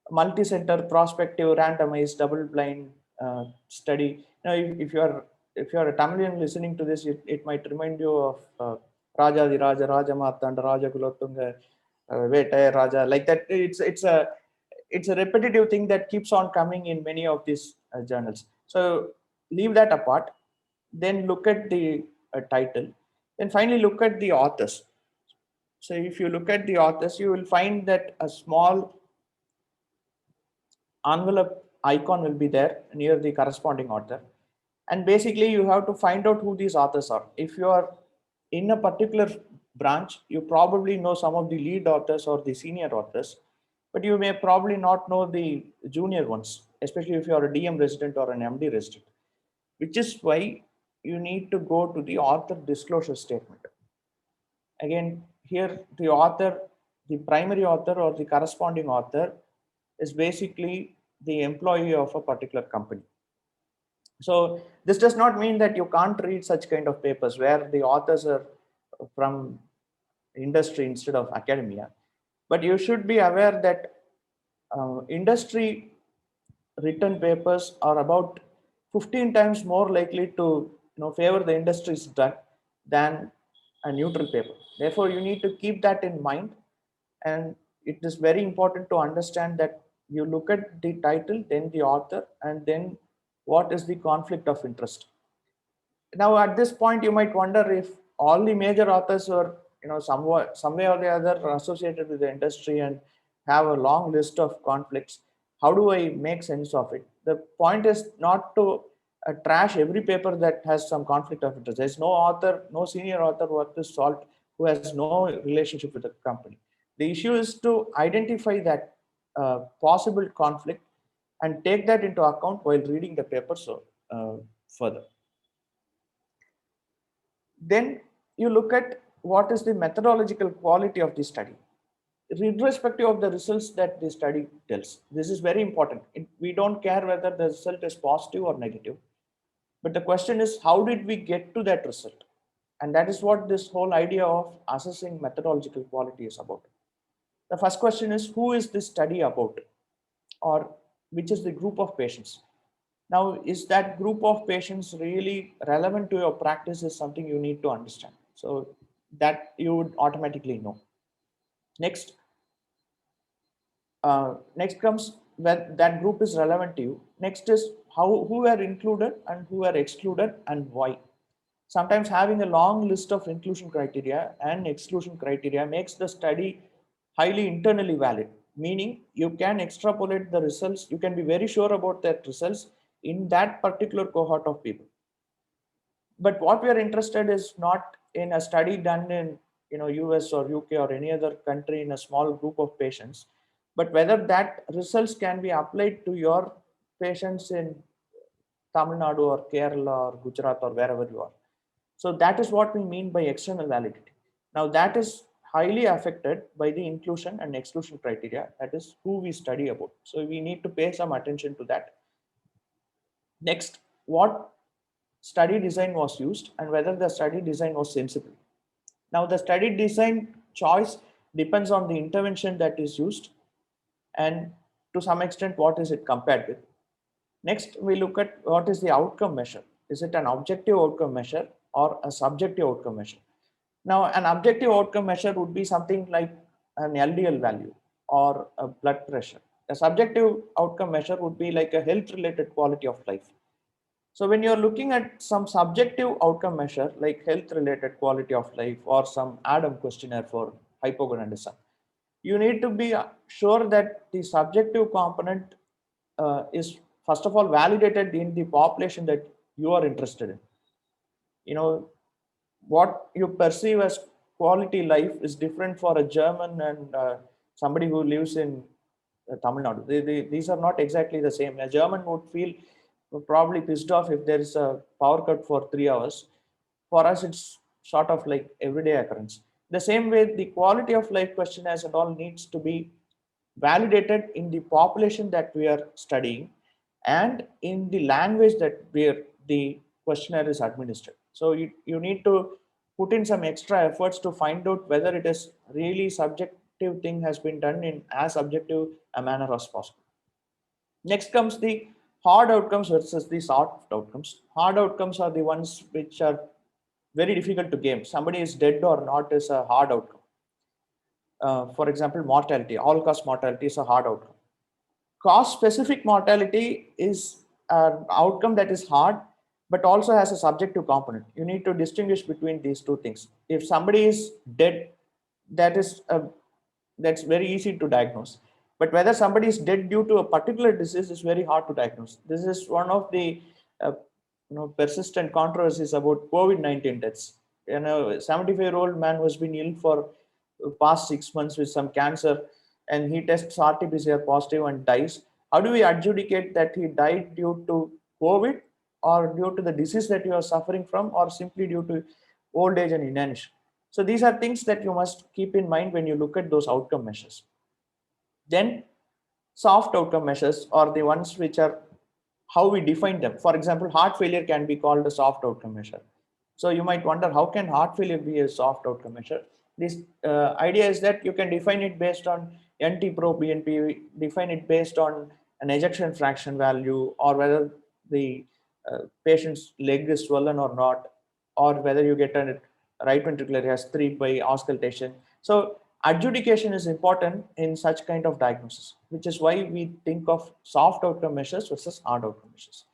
multi-center, prospective, randomized, double-blind study. Now, if you are a Tamilian listening to this, it might remind you of Raja the Raja, Raja Martanda, Raja Kulotunga, Veta Raja. Like that, it's a repetitive thing that keeps on coming in many of these journals. So leave that apart. Then look at the title. Then finally look at the authors. So if you look at the authors, you will find that a small envelope icon will be there near the corresponding author. And basically you have to find out who these authors are. If you are in a particular branch, you probably know some of the lead authors or the senior authors, but you may probably not know the junior ones, especially if you are a DM resident or an MD resident, which is why you need to go to the author disclosure statement. Again, here the author, the primary author or the corresponding author is basically the employee of a particular company. So this does not mean that you can't read such kind of papers where the authors are from industry instead of academia, but you should be aware that industry written papers are about 15 times more likely to favor the industry's drug than a neutral paper. Therefore, you need to keep that in mind, and it is very important to understand that you look at the title, then the author, and then what is the conflict of interest. Now, at this point, you might wonder if all the major authors are, some way or the other associated with the industry and have a long list of conflicts. How do I make sense of it? The point is not to trash every paper that has some conflict of interest. There's no author, no senior author worth his salt who has no relationship with the company. The issue is to identify that possible conflict and take that into account while reading the paper further. Then you look at what is the methodological quality of the study, irrespective of the results that the study tells. This is very important. We don't care whether the result is positive or negative, but the question is, how did we get to that result? And that is what this whole idea of assessing methodological quality is about. The first question is, who is this study about, or which is the group of patients? Now, is that group of patients really relevant to your practice is something you need to understand. So that you would automatically know. Next comes when that group is relevant to you. Next is who are included and who are excluded and why. Sometimes having a long list of inclusion criteria and exclusion criteria makes the study highly internally valid, meaning you can extrapolate the results. You can be very sure about that results in that particular cohort of people. But what we are interested is not in a study done in US or UK or any other country in a small group of patients, but whether that results can be applied to your patients in Tamil Nadu or Kerala or Gujarat or wherever you are. So that is what we mean by external validity. Now that is highly affected by the inclusion and exclusion criteria. That is who we study about. So we need to pay some attention to that. Next, what study design was used and whether the study design was sensible. Now the study design choice depends on the intervention that is used and to some extent what is it compared with. Next, we look at what is the outcome measure. Is it an objective outcome measure or a subjective outcome measure? Now, an objective outcome measure would be something like an LDL value or a blood pressure. A subjective outcome measure would be like a health-related quality of life. So when you're looking at some subjective outcome measure like health-related quality of life or some ADAM questionnaire for hypogonadism, you need to be sure that the subjective component is first of all validated in the population that you are interested in. You know, what you perceive as quality life is different for a German and somebody who lives in Tamil Nadu. These are not exactly the same. A German would feel probably pissed off if there is a power cut for 3 hours. For us, it's sort of like everyday occurrence. The same way, the quality of life questionnaires and all needs to be validated in the population that we are studying and in the language that the questionnaire is administered. So you need to put in some extra efforts to find out whether it is really subjective thing has been done in as objective a manner as possible. Next comes the hard outcomes versus the soft outcomes. Hard outcomes are the ones which are very difficult to game. Somebody is dead or not is a hard outcome. For example, mortality, all cause mortality is a hard outcome. Cause specific mortality is an outcome that is hard, but also has a subjective component. You need to distinguish between these two things. If somebody is dead, that's very easy to diagnose. But whether somebody is dead due to a particular disease is very hard to diagnose. This is one of the persistent controversies about COVID-19 deaths. A 75-year-old man who has been ill for past 6 months with some cancer, and he tests RT-PCR positive and dies. How do we adjudicate that he died due to COVID or due to the disease that you are suffering from, or simply due to old age and inanition? So these are things that you must keep in mind when you look at those outcome measures. Then soft outcome measures are the ones which are how we define them. For example, heart failure can be called a soft outcome measure. So you might wonder, how can heart failure be a soft outcome measure? This idea is that you can define it based on NT-proBNP, define it based on an ejection fraction value, or whether the patient's leg is swollen or not, or whether you get a right ventricular has 3 by auscultation. So adjudication is important in such kind of diagnosis, which is why we think of soft outcome measures versus hard outcome measures.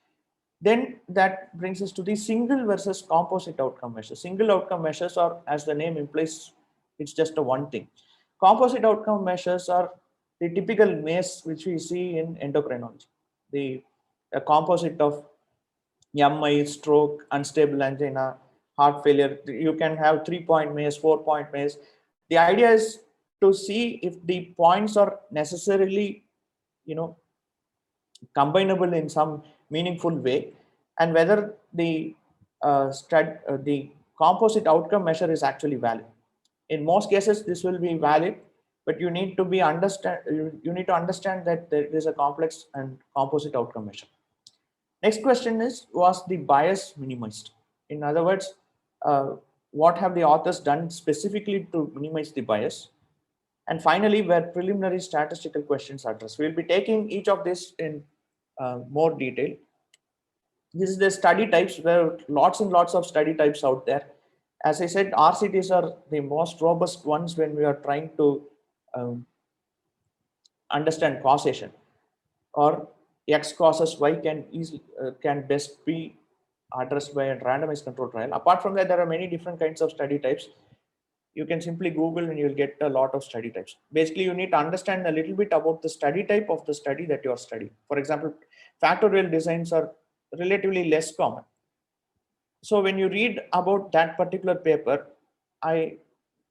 Then that brings us to the single versus composite outcome measures. Single outcome measures are, as the name implies, it's just a one thing. Composite outcome measures are the typical MACE which we see in endocrinology. A composite of MI, stroke, unstable angina, heart failure. You can have 3-point MACE, 4-point MACE. The idea is to see if the points are necessarily, combinable in some meaningful way, and whether the composite outcome measure is actually valid. In most cases, this will be valid, but you need to understand that there is a complex and composite outcome measure. Next question is, was the bias minimized? In other words, what have the authors done specifically to minimize the bias? And finally, were preliminary statistical questions addressed? We'll be taking each of this in more detail. This is the study types. There are lots and lots of study types out there. As I said, RCTs are the most robust ones when we are trying to understand causation, or X causes Y can best be addressed by a randomized control trial. Apart from that, there are many different kinds of study types. You can simply Google and you'll get a lot of study types. Basically, you need to understand a little bit about the study type of the study that you are studying. For example, factorial designs are relatively less common. So when you read about that particular paper, it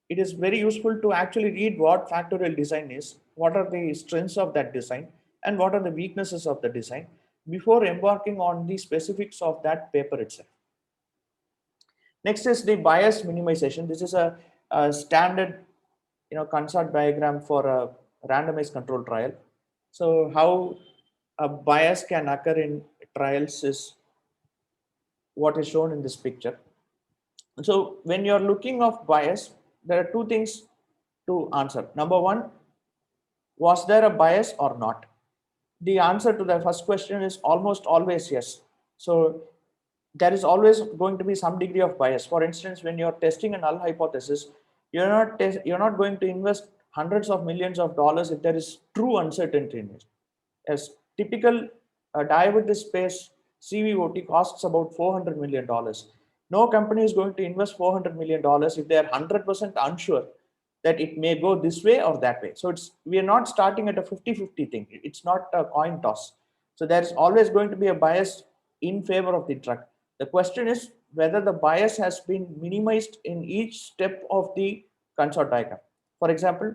is very useful to actually read what factorial design is, what are the strengths of that design, and what are the weaknesses of the design before embarking on the specifics of that paper itself. Next is the bias minimization. This is a standard consort diagram for a randomized control trial. So how a bias can occur in trials is what is shown in this picture. So when you're looking of bias, there are two things to answer. Number one, was there a bias or not? The answer to the first question is almost always yes. So there is always going to be some degree of bias. For instance, when you're testing a null hypothesis, you're not going to invest hundreds of millions of dollars if there is true uncertainty in it. As typical diabetes space CVOT costs about $400 million. No company is going to invest $400 million if they are 100% unsure that it may go this way or that way. So we are not starting at a 50-50 thing. It's not a coin toss. So there is always going to be a bias in favor of the drug. The question is whether the bias has been minimized in each step of the consort diagram. For example,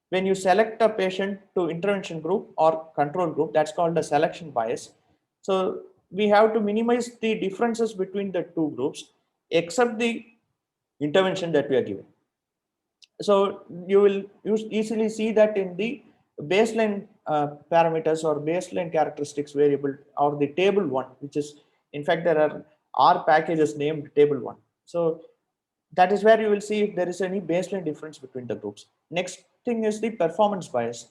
when you select a patient to intervention group or control group, that's called a selection bias. So we have to minimize the differences between the two groups, except the intervention that we are giving. So you will easily see that in the baseline parameters or baseline characteristics variable or the table one, which is, in fact, there are R packages named table one. So that is where you will see if there is any baseline difference between the groups. Next thing is the performance bias,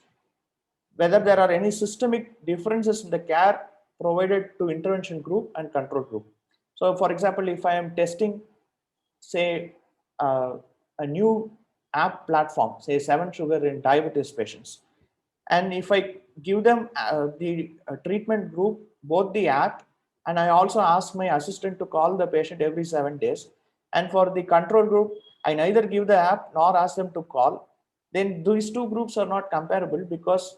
whether there are any systemic differences in the care provided to intervention group and control group. So for example, if I am testing, say, a new app platform, say 7-sugar in diabetes patients, and if I give them the treatment group, both the app, and I also ask my assistant to call the patient every 7 days, and for the control group, I neither give the app nor ask them to call, then these two groups are not comparable, because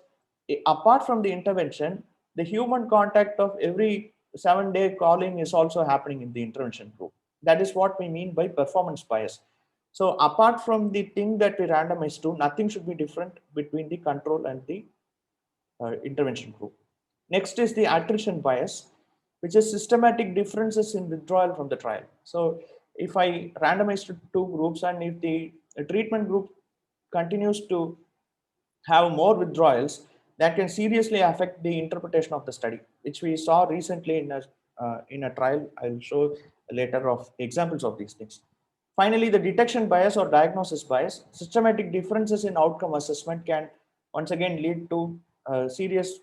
apart from the intervention, the human contact of every 7-day calling is also happening in the intervention group. That is what we mean by performance bias. So apart from the thing that we randomize to, nothing should be different between the control and the intervention group. Next is the attrition bias, which is systematic differences in withdrawal from the trial. So if I randomize to two groups, and if the treatment group continues to have more withdrawals, that can seriously affect the interpretation of the study, which we saw recently in a trial. I'll show later of examples of these things. Finally, the detection bias or diagnosis bias, systematic differences in outcome assessment can once again lead to serious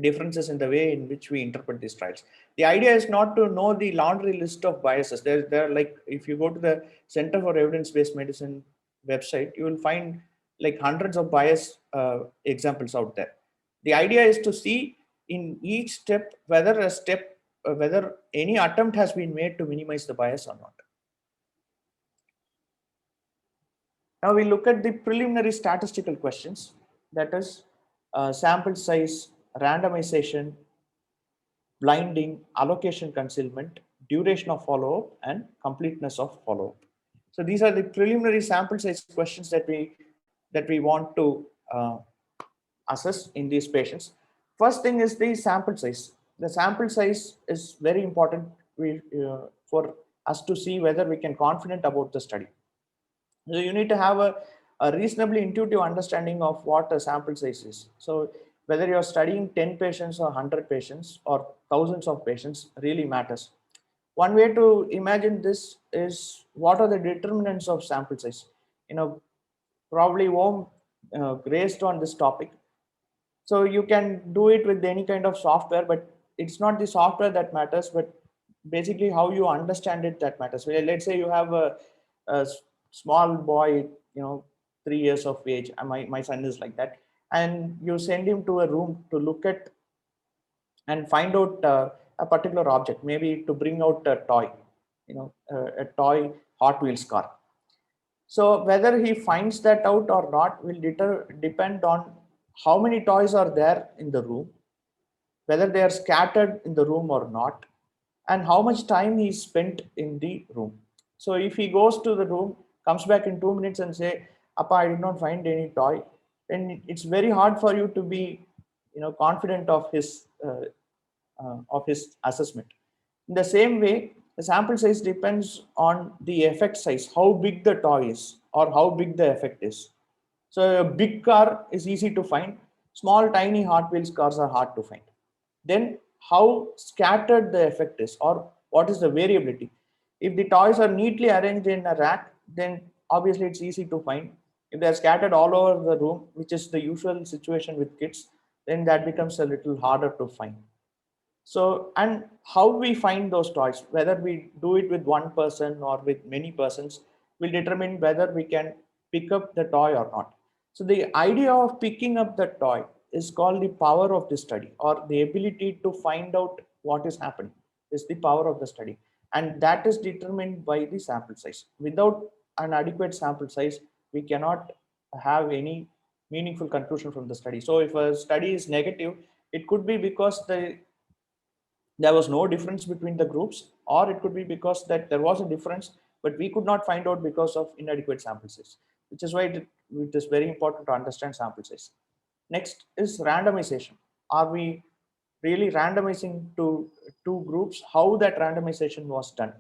differences in the way in which we interpret these trials. The idea is not to know the laundry list of biases. There like, if you go to the Center for Evidence-Based Medicine website, you will find like hundreds of bias examples out there. The idea is to see in each step whether whether any attempt has been made to minimize the bias or not. Now we look at the preliminary statistical questions, that is sample size, randomization, blinding, allocation concealment, duration of follow-up, and completeness of follow-up. So these are the preliminary sample size questions that we want to assess in these patients. First thing is the sample size. The sample size is very important for us to see whether we can confident about the study. So you need to have a reasonably intuitive understanding of what a sample size is. So whether you're studying 10 patients or 100 patients or thousands of patients really matters. One way to imagine this is, what are the determinants of sample size? Probably Om graced on this topic. So you can do it with any kind of software, but it's not the software that matters, but basically how you understand it that matters. Well, let's say you have a small boy, 3 years of age, and my son is like that, and you send him to a room to look at and find out a particular object, maybe to bring out a toy, a toy Hot Wheels car. So whether he finds that out or not will depend on how many toys are there in the room, whether they are scattered in the room or not, and how much time he spent in the room. So if he goes to the room, comes back in 2 minutes and say, "Appa, I did not find any toy," then it's very hard for you to be, confident of his assessment. In the same way, the sample size depends on the effect size, how big the toy is or how big the effect is. So a big car is easy to find. Small, tiny Hot Wheels cars are hard to find. Then how scattered the effect is, or what is the variability. If the toys are neatly arranged in a rack, then obviously it's easy to find. If they're scattered all over the room, which is the usual situation with kids, then that becomes a little harder to find. So, and how we find those toys, whether we do it with one person or with many persons, will determine whether we can pick up the toy or not. So the idea of picking up the toy is called the power of the study, or the ability to find out what is happening is the power of the study. And that is determined by the sample size. Without an adequate sample size, we cannot have any meaningful conclusion from the study. So if a study is negative, It could be because there was no difference between the groups, or it could be because that there was a difference, but we could not find out because of inadequate sample size, which is why it is very important to understand sample size. Next is randomization. Are we really randomizing to two groups? How that randomization was done?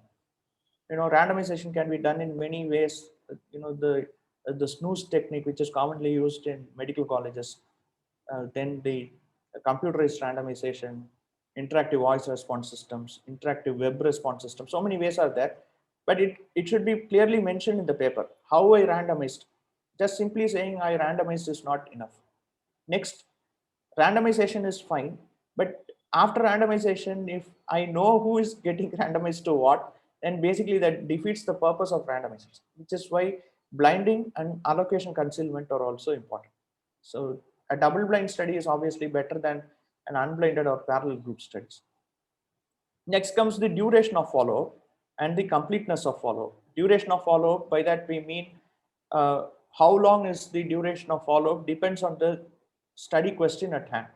Randomization can be done in many ways. The snooze technique, which is commonly used in medical colleges, then the computerized randomization, interactive voice response systems, interactive web response systems. So many ways are there, but it should be clearly mentioned in the paper how I randomized. Just simply saying I randomized is not enough. Next, randomization is fine, but after randomization, if I know who is getting randomized to what, then basically that defeats the purpose of randomization, which is why blinding and allocation concealment are also important. So a double blind study is obviously better than an unblinded or parallel group studies. Next comes the duration of follow-up and the completeness of follow-up. Duration of follow-up, by that we mean how long is the duration of follow-up depends on the study question at hand.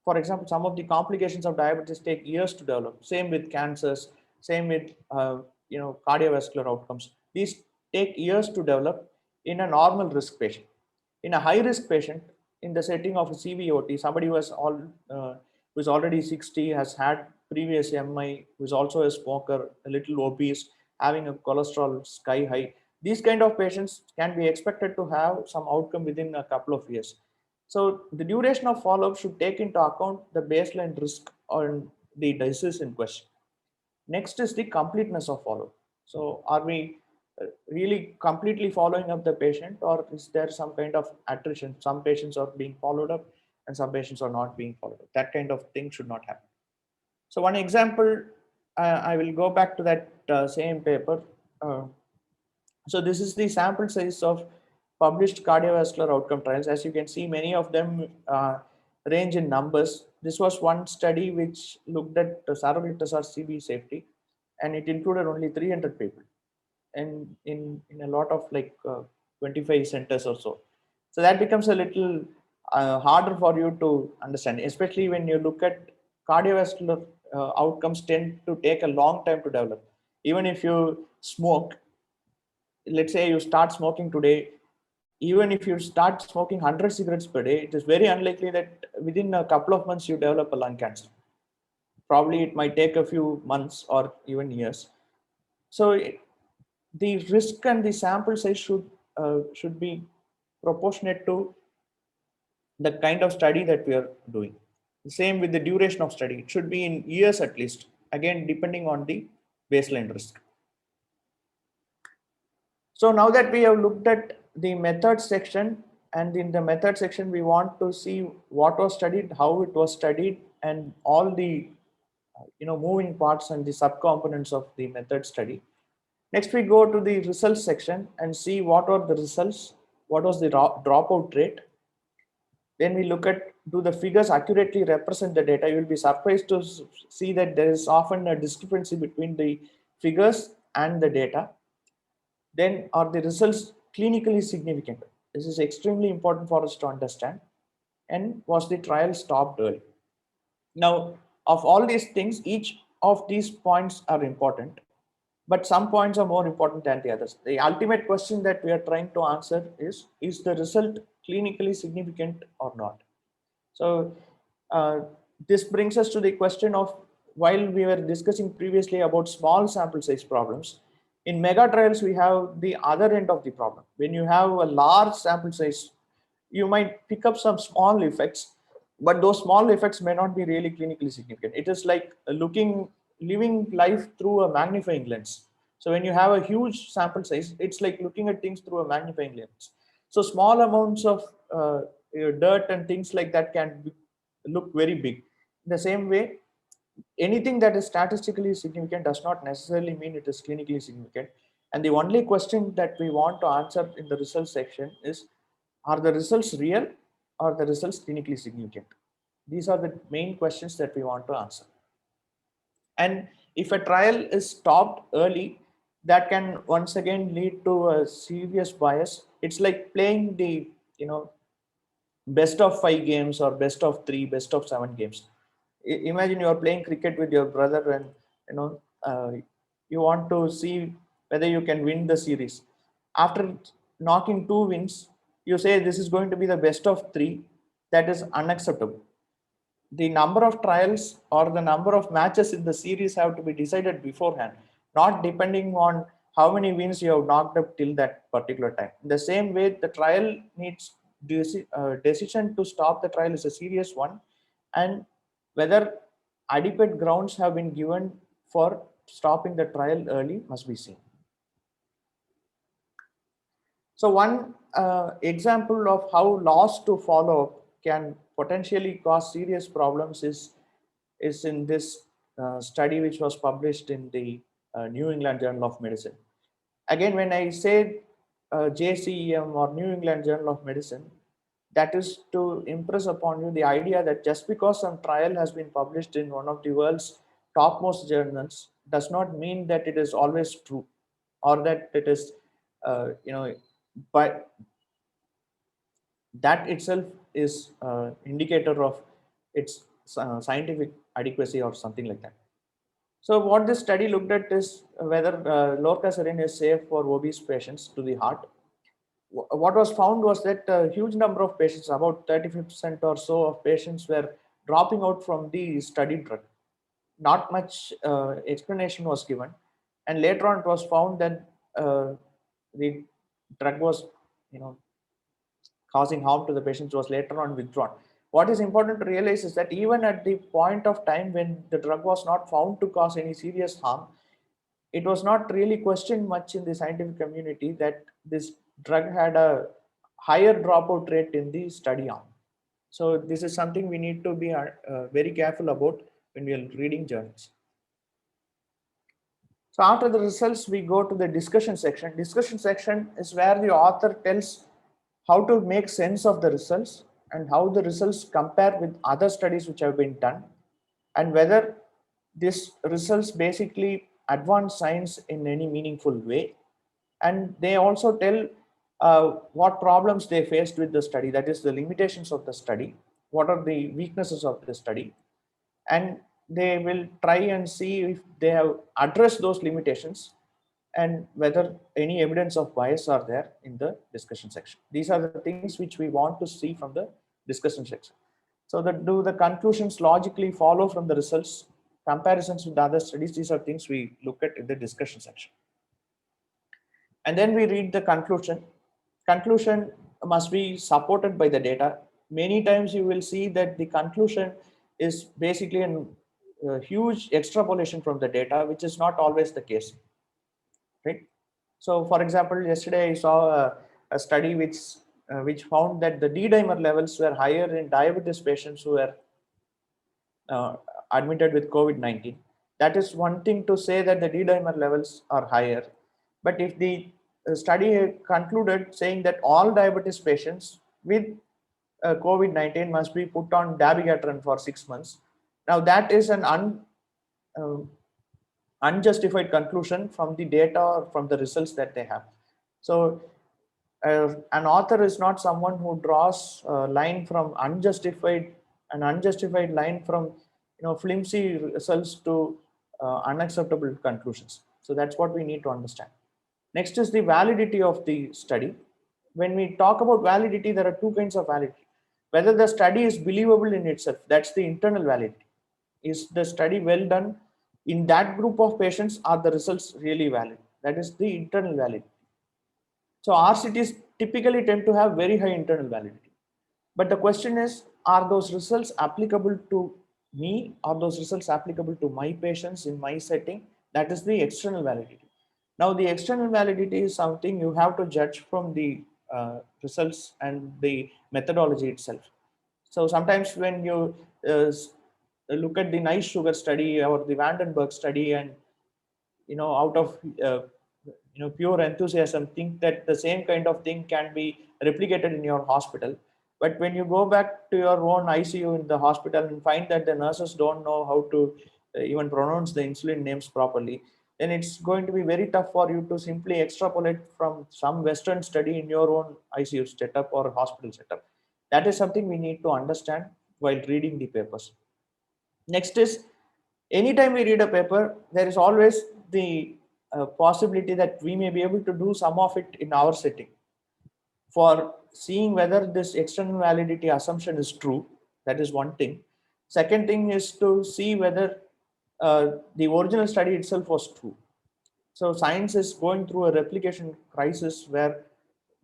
For example, some of the complications of diabetes take years to develop. Same with cancers, same with cardiovascular outcomes. These take years to develop in a normal risk patient. In a high risk patient, in the setting of a CVOT, somebody who is already 60, has had previous MI, who is also a smoker, a little obese, having a cholesterol sky high, these kind of patients can be expected to have some outcome within a couple of years. So the duration of follow-up should take into account the baseline risk on the disease in question. Next is the completeness of follow-up. So are we really completely following up the patient, or is there some kind of attrition? Some patients are being followed up and some patients are not being followed up. That kind of thing should not happen. So one example, I will go back to that same paper. So this is the sample size of published cardiovascular outcome trials. As you can see, many of them range in numbers. This was one study which looked at saroglitazar CV safety, and it included only 300 people, and in a lot of 25 centers or so. So that becomes a little harder for you to understand, especially when you look at cardiovascular outcomes tend to take a long time to develop. Even if you smoke, let's say you start smoking today, even if you start smoking 100 cigarettes per day, it is very unlikely that within a couple of months you develop a lung cancer. Probably it might take a few months or even years. So the risk and the sample size should be proportionate to the kind of study that we are doing. The same with the duration of study. It should be in years at least, again depending on the baseline risk. So now that we have looked at the method section, and in the method section we want to see what was studied, how it was studied, and all the moving parts and the subcomponents of the method study. Next we go to the results section and see what are the results, what was the dropout rate. Then we look at, do the figures accurately represent the data? You will be surprised to see that there is often a discrepancy between the figures and the data. Then are the results clinically significant? This is extremely important for us to understand. And was the trial stopped early? Now, of all these things, each of these points are important, but some points are more important than the others. The ultimate question that we are trying to answer is the result clinically significant or not? So this brings us to the question of, while we were discussing previously about small sample size problems, in mega trials we have the other end of the problem. When you have a large sample size, you might pick up some small effects, but those small effects may not be really clinically significant. It is like living life through a magnifying lens. So when you have a huge sample size, it's like looking at things through a magnifying lens. So small amounts of dirt and things like that can look very big. In the same way, anything that is statistically significant does not necessarily mean it is clinically significant. And the only question that we want to answer in the results section is, are the results real or the results clinically significant? These are the main questions that we want to answer. And if a trial is stopped early, that can once again lead to a serious bias. It's like playing the best of 5 games or best of 3, best of 7 games. Imagine you are playing cricket with your brother, and you want to see whether you can win the series. After knocking 2 wins, you say this is going to be the best of 3. That is unacceptable. The number of trials or the number of matches in the series have to be decided beforehand, not depending on how many wins you have knocked up till that particular time. In the same way, the trial needs decision to stop the trial is a serious one, and whether adequate grounds have been given for stopping the trial early must be seen. So one example of how loss to follow-up can potentially cause serious problems is in this study which was published in the New England Journal of Medicine. Again, when I say JCEM or New England Journal of Medicine, that is to impress upon you the idea that just because some trial has been published in one of the world's topmost journals does not mean that it is always true, or that it is, but that itself is indicator of its scientific adequacy or something like that. So what this study looked at is whether lorcaserin is safe for obese patients to the heart. What was found was that a huge number of patients, about 35% or so of patients, were dropping out from the study drug. Not much explanation was given, and later on it was found that the drug was, causing harm to the patients, was later on withdrawn. What is important to realize is that even at the point of time when the drug was not found to cause any serious harm, it was not really questioned much in the scientific community that this drug had a higher dropout rate in the study arm. So this is something we need to be very careful about when we are reading journals. So after the results, we go to the discussion section. Discussion section is where the author tells how to make sense of the results and how the results compare with other studies which have been done, and whether these results basically advance science in any meaningful way. And they also tell what problems they faced with the study, that is the limitations of the study, what are the weaknesses of the study, and they will try and see if they have addressed those limitations and whether any evidence of bias are there in the discussion section. These are the things which we want to see from the discussion section. So that do the conclusions logically follow from the results, comparisons with the other studies? These are things we look at in the discussion section. And then we read the conclusion. Conclusion must be supported by the data. Many times you will see that the conclusion is basically a huge extrapolation from the data, which is not always the case. Right? So, for example, yesterday I saw a study which found that the D-dimer levels were higher in diabetes patients who were admitted with COVID-19. That is one thing to say that the D-dimer levels are higher. But if the study concluded saying that all diabetes patients with COVID-19 must be put on dabigatran for 6 months, now that is an unjustified conclusion from the data or from the results that they have. So an author is not someone who draws a line from unjustified line from flimsy results to unacceptable conclusions. So that's what we need to understand. Next is the validity of the study. When we talk about validity, there are two kinds of validity. Whether the study is believable in itself, that's the internal validity. Is the study well done? In that group of patients, are the results really valid? That is the internal validity. So RCTs typically tend to have very high internal validity. But the question is, are those results applicable to me? Are those results applicable to my patients in my setting? That is the external validity. Now, the external validity is something you have to judge from the results and the methodology itself. So sometimes when you look at the nice sugar study or the Vandenberg study, and out of pure enthusiasm think that the same kind of thing can be replicated in your hospital, but when you go back to your own ICU in the hospital and find that the nurses don't know how to even pronounce the insulin names properly, then it's going to be very tough for you to simply extrapolate from some Western study in your own ICU setup or hospital setup. That is something we need to understand while reading the papers. Next is, anytime we read a paper, there is always the possibility that we may be able to do some of it in our setting for seeing whether this external validity assumption is true. That is one thing. Second thing is to see whether the original study itself was true. So science is going through a replication crisis where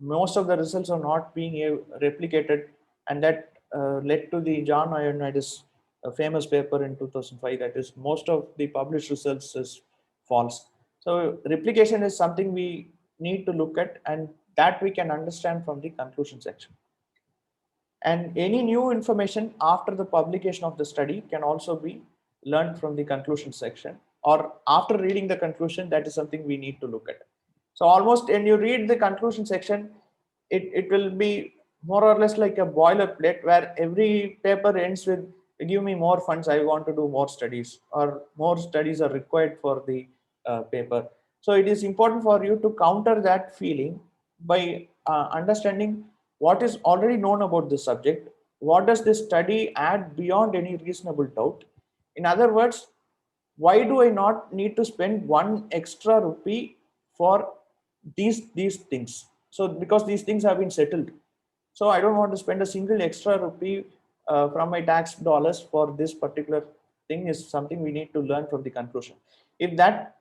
most of the results are not being replicated, and that led to the John Ioannidis famous paper in 2005, that is most of the published results is false. So replication is something we need to look at, and that we can understand from the conclusion section. And any new information after the publication of the study can also be learned from the conclusion section, or after reading the conclusion, that is something we need to look at. So almost when you read the conclusion section, it will be more or less like a boilerplate where every paper ends with, give me more funds, I want to do more studies, or more studies are required for the paper. So it is important for you to counter that feeling by understanding what is already known about this subject, what does this study add beyond any reasonable doubt. In other words, why do I not need to spend one extra rupee for these things? So because these things have been settled, so I don't want to spend a single extra rupee from my tax dollars for this particular thing, is something we need to learn from the conclusion. If that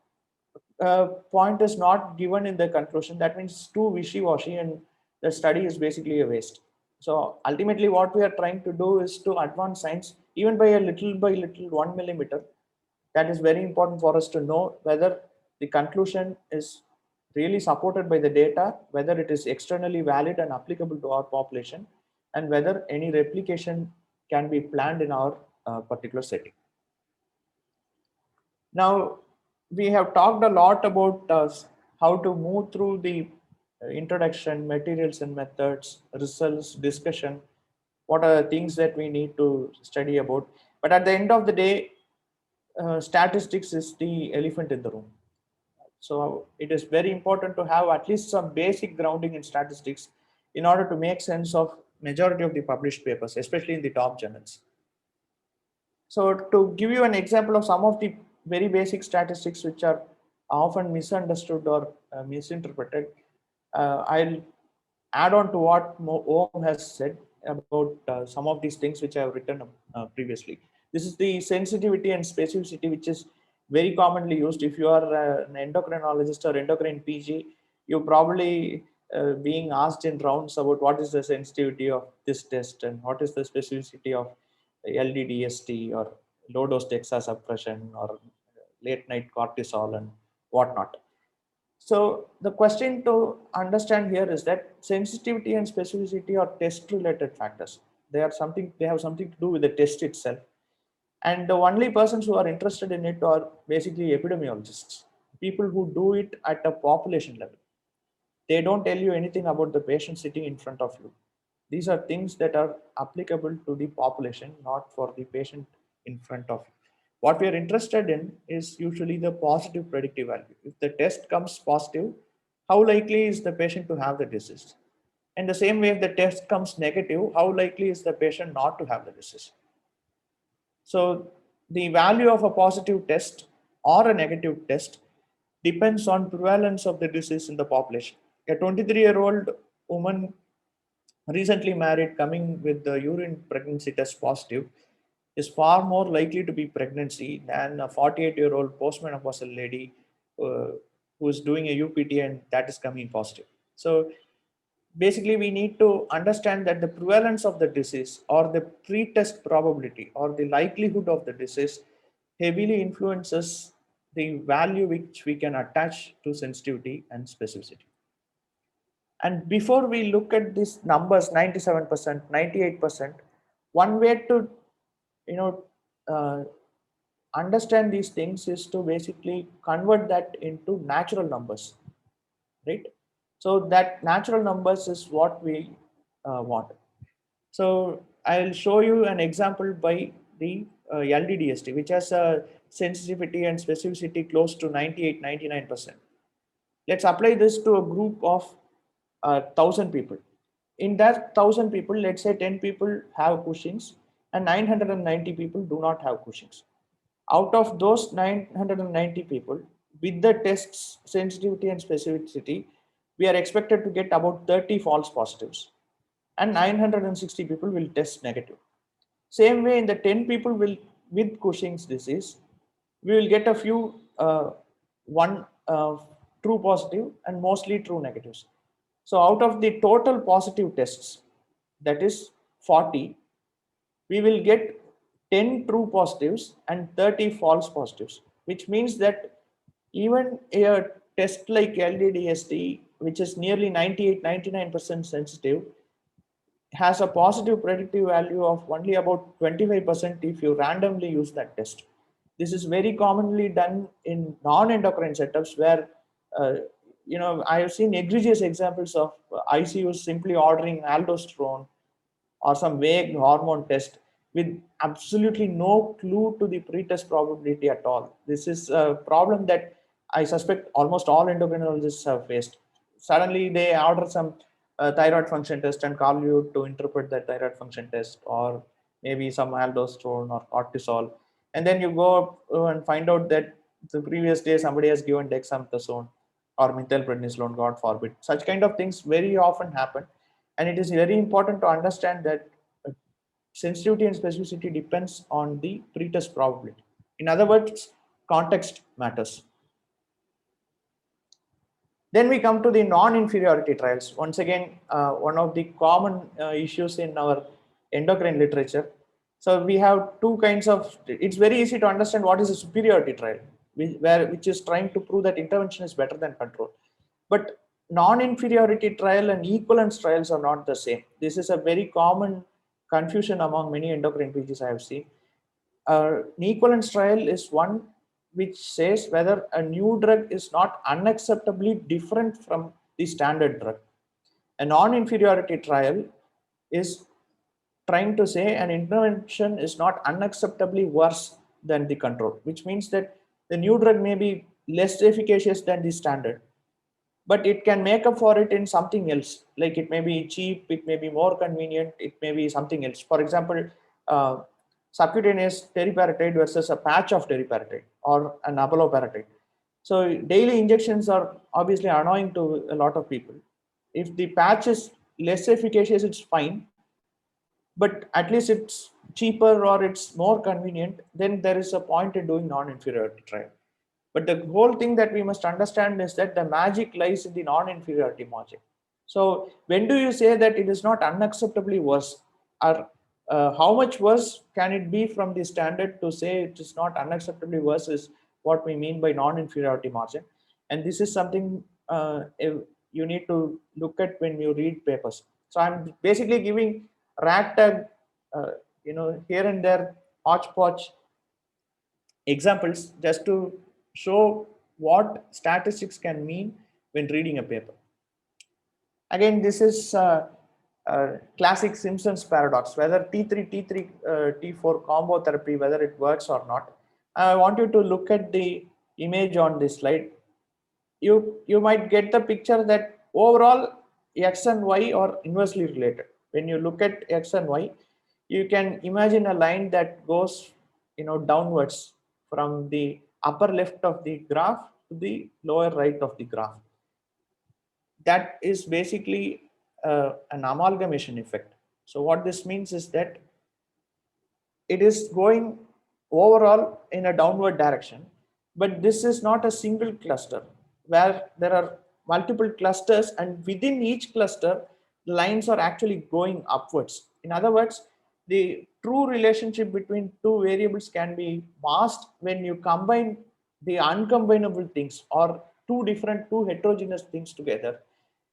point is not given in the conclusion, that means it's too wishy-washy and the study is basically a waste. So ultimately what we are trying to do is to advance science even by little, 1 millimeter. That is very important for us to know whether the conclusion is really supported by the data, whether it is externally valid and applicable to our population, and whether any replication can be planned in our particular setting. Now, we have talked a lot about how to move through the introduction, materials and methods, results, discussion, what are the things that we need to study about. But at the end of the day, statistics is the elephant in the room. So it is very important to have at least some basic grounding in statistics in order to make sense of majority of the published papers, especially in the top journals. So to give you an example of some of the very basic statistics which are often misunderstood or misinterpreted, I'll add on to what Om has said about some of these things which I have written previously. This is the sensitivity and specificity, which is very commonly used. If you are an endocrinologist or endocrine PG, you're probably being asked in rounds about what is the sensitivity of this test and what is the specificity of LDDST or low dose DEXA suppression or late night cortisol and whatnot. So the question to understand here is that sensitivity and specificity are test related factors. They have something to do with the test itself. And the only persons who are interested in it are basically epidemiologists, people who do it at a population level. They don't tell you anything about the patient sitting in front of you. These are things that are applicable to the population, not for the patient in front of you. What we are interested in is usually the positive predictive value. If the test comes positive, how likely is the patient to have the disease? And the same way, if the test comes negative, how likely is the patient not to have the disease? So the value of a positive test or a negative test depends on prevalence of the disease in the population. A 23-year-old woman recently married coming with the urine pregnancy test positive is far more likely to be pregnancy than a 48-year-old postmenopausal lady who is doing a UPT and that is coming positive. So basically we need to understand that the prevalence of the disease or the pre-test probability or the likelihood of the disease heavily influences the value which we can attach to sensitivity and specificity. And before we look at these numbers, 97%, 98%, one way to understand these things is to basically convert that into natural numbers, right? So that natural numbers is what we want. So I'll show you an example by the LDDST, which has a sensitivity and specificity close to 98, 99%. Let's apply this to a group of 1,000 people. In that 1000 people, let's say 10 people have Cushing's and 990 people do not have Cushing's. Out of those 990 people, with the test's sensitivity and specificity, we are expected to get about 30 false positives, and 960 people will test negative. Same way, in the 10 people with Cushing's disease, we will get a few one true positive and mostly true negatives. So out of the total positive tests, that is 40, we will get 10 true positives and 30 false positives, which means that even a test like LDDST, which is nearly 98-99% sensitive, has a positive predictive value of only about 25% if you randomly use that test. This is very commonly done in non-endocrine setups where, I have seen egregious examples of ICUs simply ordering aldosterone or some vague hormone test with absolutely no clue to the pretest probability at all. This is a problem that I suspect almost all endocrinologists have faced. Suddenly they order some thyroid function test and call you to interpret that thyroid function test, or maybe some aldosterone or cortisol. And then you go and find out that the previous day somebody has given dexamethasone or methylprednisolone, God forbid. Such kind of things very often happen. And it is very important to understand that sensitivity and specificity depends on the pretest probability. In other words, context matters. Then we come to the non-inferiority trials. Once again, one of the common issues in our endocrine literature. So we have two kinds of, it's very easy to understand what is a superiority trial, which is trying to prove that intervention is better than control. But non-inferiority trial and equivalence trials are not the same. This is a very common confusion among many endocrine PGs I have seen. An equivalence trial is one which says whether a new drug is not unacceptably different from the standard drug. A non-inferiority trial is trying to say an intervention is not unacceptably worse than the control, which means that the new drug may be less efficacious than the standard, but it can make up for it in something else. Like it may be cheap, it may be more convenient, it may be something else. For example, subcutaneous teriparatide versus a patch of teriparatide or an abaloparatide. So daily injections are obviously annoying to a lot of people. If the patch is less efficacious, it's fine, but at least it's cheaper or it's more convenient, then there is a point in doing non-inferiority trial. But the whole thing that we must understand is that the magic lies in the non-inferiority margin. So when do you say that it is not unacceptably worse? Or how much worse can it be from the standard to say it is not unacceptably worse is what we mean by non-inferiority margin. And this is something you need to look at when you read papers. So I'm basically giving ragtag, here and there, hodgepodge examples just to show what statistics can mean when reading a paper. Again, this is classic Simpson's paradox, whether T3, T4 combo therapy, whether it works or not. I want you to look at the image on this slide. You might get the picture that overall X and Y are inversely related. When you look at X and Y, you can imagine a line that goes downwards from the upper left of the graph to the lower right of the graph. That is basically an amalgamation effect. So what this means is that it is going overall in a downward direction, but this is not a single cluster where there are multiple clusters, and within each cluster, the lines are actually going upwards. In other words, the true relationship between two variables can be masked when you combine the uncombinable things or two heterogeneous things together.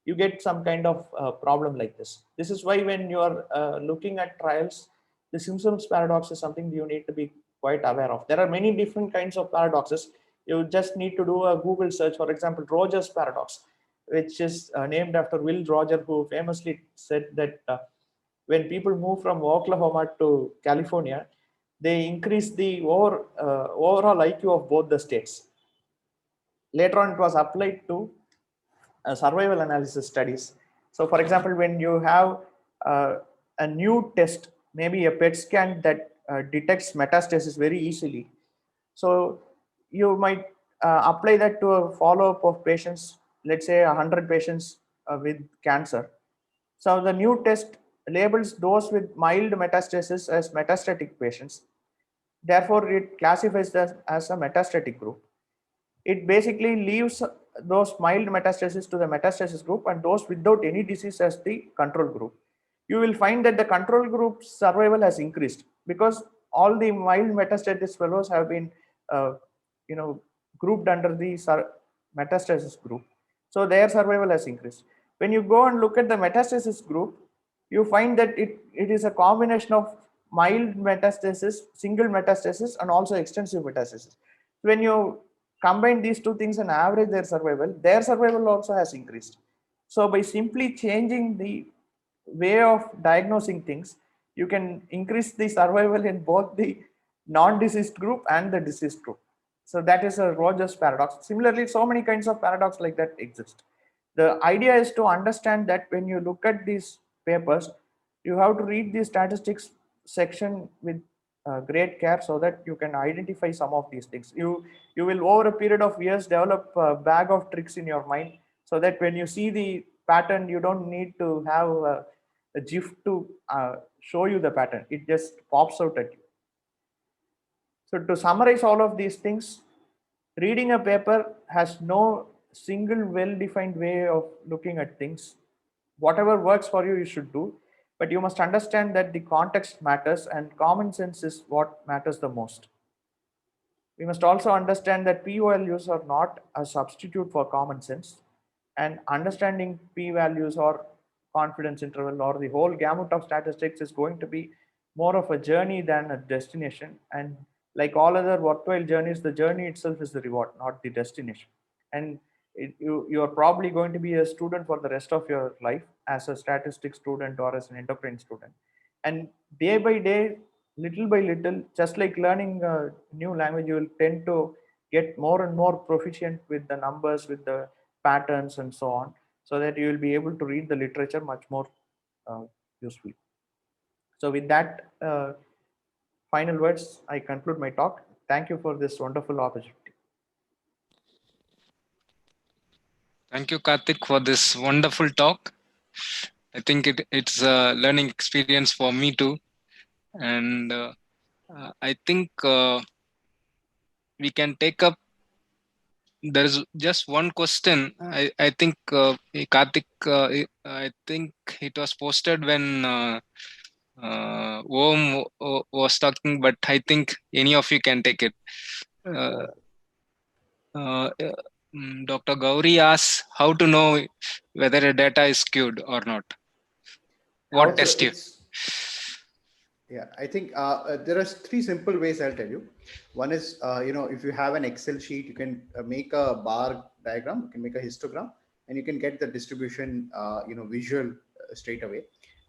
You get some kind of problem like this. This is why when you are looking at trials, the Simpson's paradox is something you need to be quite aware of. There are many different kinds of paradoxes. You just need to do a Google search. For example, Rogers paradox, which is named after Will Rogers, who famously said that when people move from Oklahoma to California, they increase the overall IQ of both the states. Later on, it was applied to survival analysis studies, So for example, when you have a new test, maybe a PET scan that detects metastasis very easily, so you might apply that to a follow-up of patients, let's say 100 patients with cancer. So the new test labels those with mild metastasis as metastatic patients. Therefore, it classifies them as a metastatic group. It basically leaves those mild metastasis to the metastasis group and those without any disease as the control group. You will find that the control group survival has increased because all the mild metastasis fellows have been, uh, grouped under the metastasis group. So their survival has increased. When you go and look at the metastasis group, you find that it is a combination of mild metastasis, single metastasis, and also extensive metastasis. When you combine these two things and average their survival also has increased. So by simply changing the way of diagnosing things, you can increase the survival in both the non-diseased group and the diseased group. So that is a Rogers paradox. Similarly, so many kinds of paradox like that exist. The idea is to understand that when you look at these papers, you have to read the statistics section with great care so that you can identify some of these things. You will over a period of years develop a bag of tricks in your mind so that when you see the pattern, you don't need to have a GIF to show you the pattern. It just pops out at you. So to summarize all of these things, reading a paper has no single well-defined way of looking at things. Whatever works for you, you should do. But you must understand that the context matters and common sense is what matters the most. We must also understand that p-values are not a substitute for common sense, and understanding p-values or confidence interval or the whole gamut of statistics is going to be more of a journey than a destination. And like all other worthwhile journeys, the journey itself is the reward, not the destination. And you are probably going to be a student for the rest of your life as a statistics student or as an endocrine student. And day by day, little by little, just like learning a new language, you will tend to get more and more proficient with the numbers, with the patterns and so on, so that you will be able to read the literature much more usefully. So with that final words, I conclude my talk. Thank you for this wonderful opportunity. Thank you, Karthik, for this wonderful talk. I think it's a learning experience for me too. And I think we can take up. There is just one question. I think Karthik. I think it was posted when Om was talking, but I think any of you can take it. Uh, uh, Dr. Gauri asks how to know whether a data is skewed or not. What test you? Yeah, I think there are three simple ways I'll tell you. One is, if you have an Excel sheet, you can make a bar diagram, you can make a histogram, and you can get the distribution, visual straight away.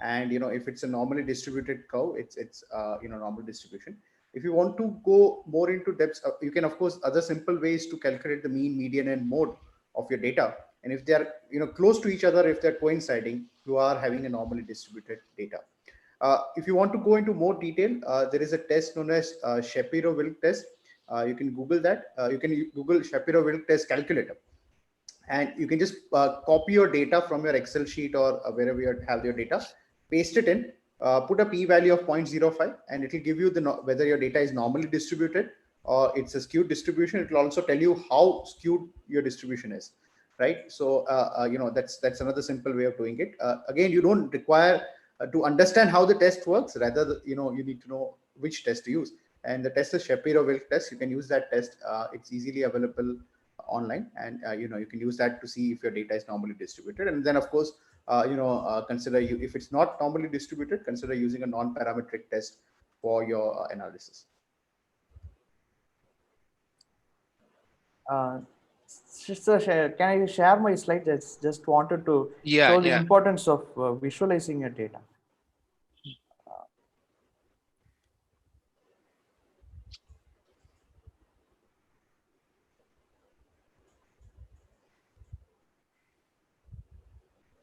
And if it's a normally distributed curve, it's normal distribution. If you want to go more into depth, you can, of course, other simple ways to calculate the mean, median, and mode of your data. And if they are close to each other, if they're coinciding, you are having a normally distributed data. If you want to go into more detail, there is a test known as Shapiro-Wilk test. You can Google that. You can Google Shapiro-Wilk test calculator, and you can just copy your data from your Excel sheet or wherever you have your data, paste it in, put a p-value of 0.05, and it will give you whether your data is normally distributed or it's a skewed distribution. It will also tell you how skewed your distribution is, right? So that's another simple way of doing it. Again, you don't require to understand how the test works. Rather, you need to know which test to use. And the test is Shapiro-Wilk test. You can use that test. It's easily available online, and you can use that to see if your data is normally distributed. And then, of course, consider if it's not normally distributed, consider using a non-parametric test for your analysis. Sister, can I share my slides? I just wanted to show the importance of visualizing your data.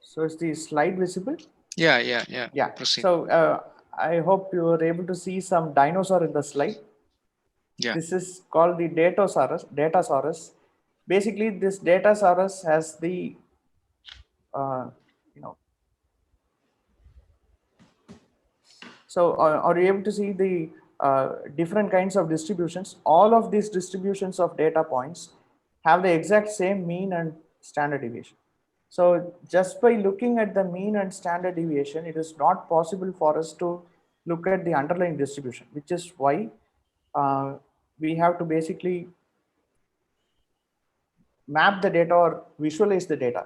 So is the slide visible? Yeah. Proceed. So I hope you were able to see some dinosaur in the slide. Yeah. This is called the Datasaurus. Basically, this Datasaurus has the, you know, so are you able to see the different kinds of distributions? All of these distributions of data points have the exact same mean and standard deviation. So just by looking at the mean and standard deviation, it is not possible for us to look at the underlying distribution, which is why we have to basically map the data or visualize the data.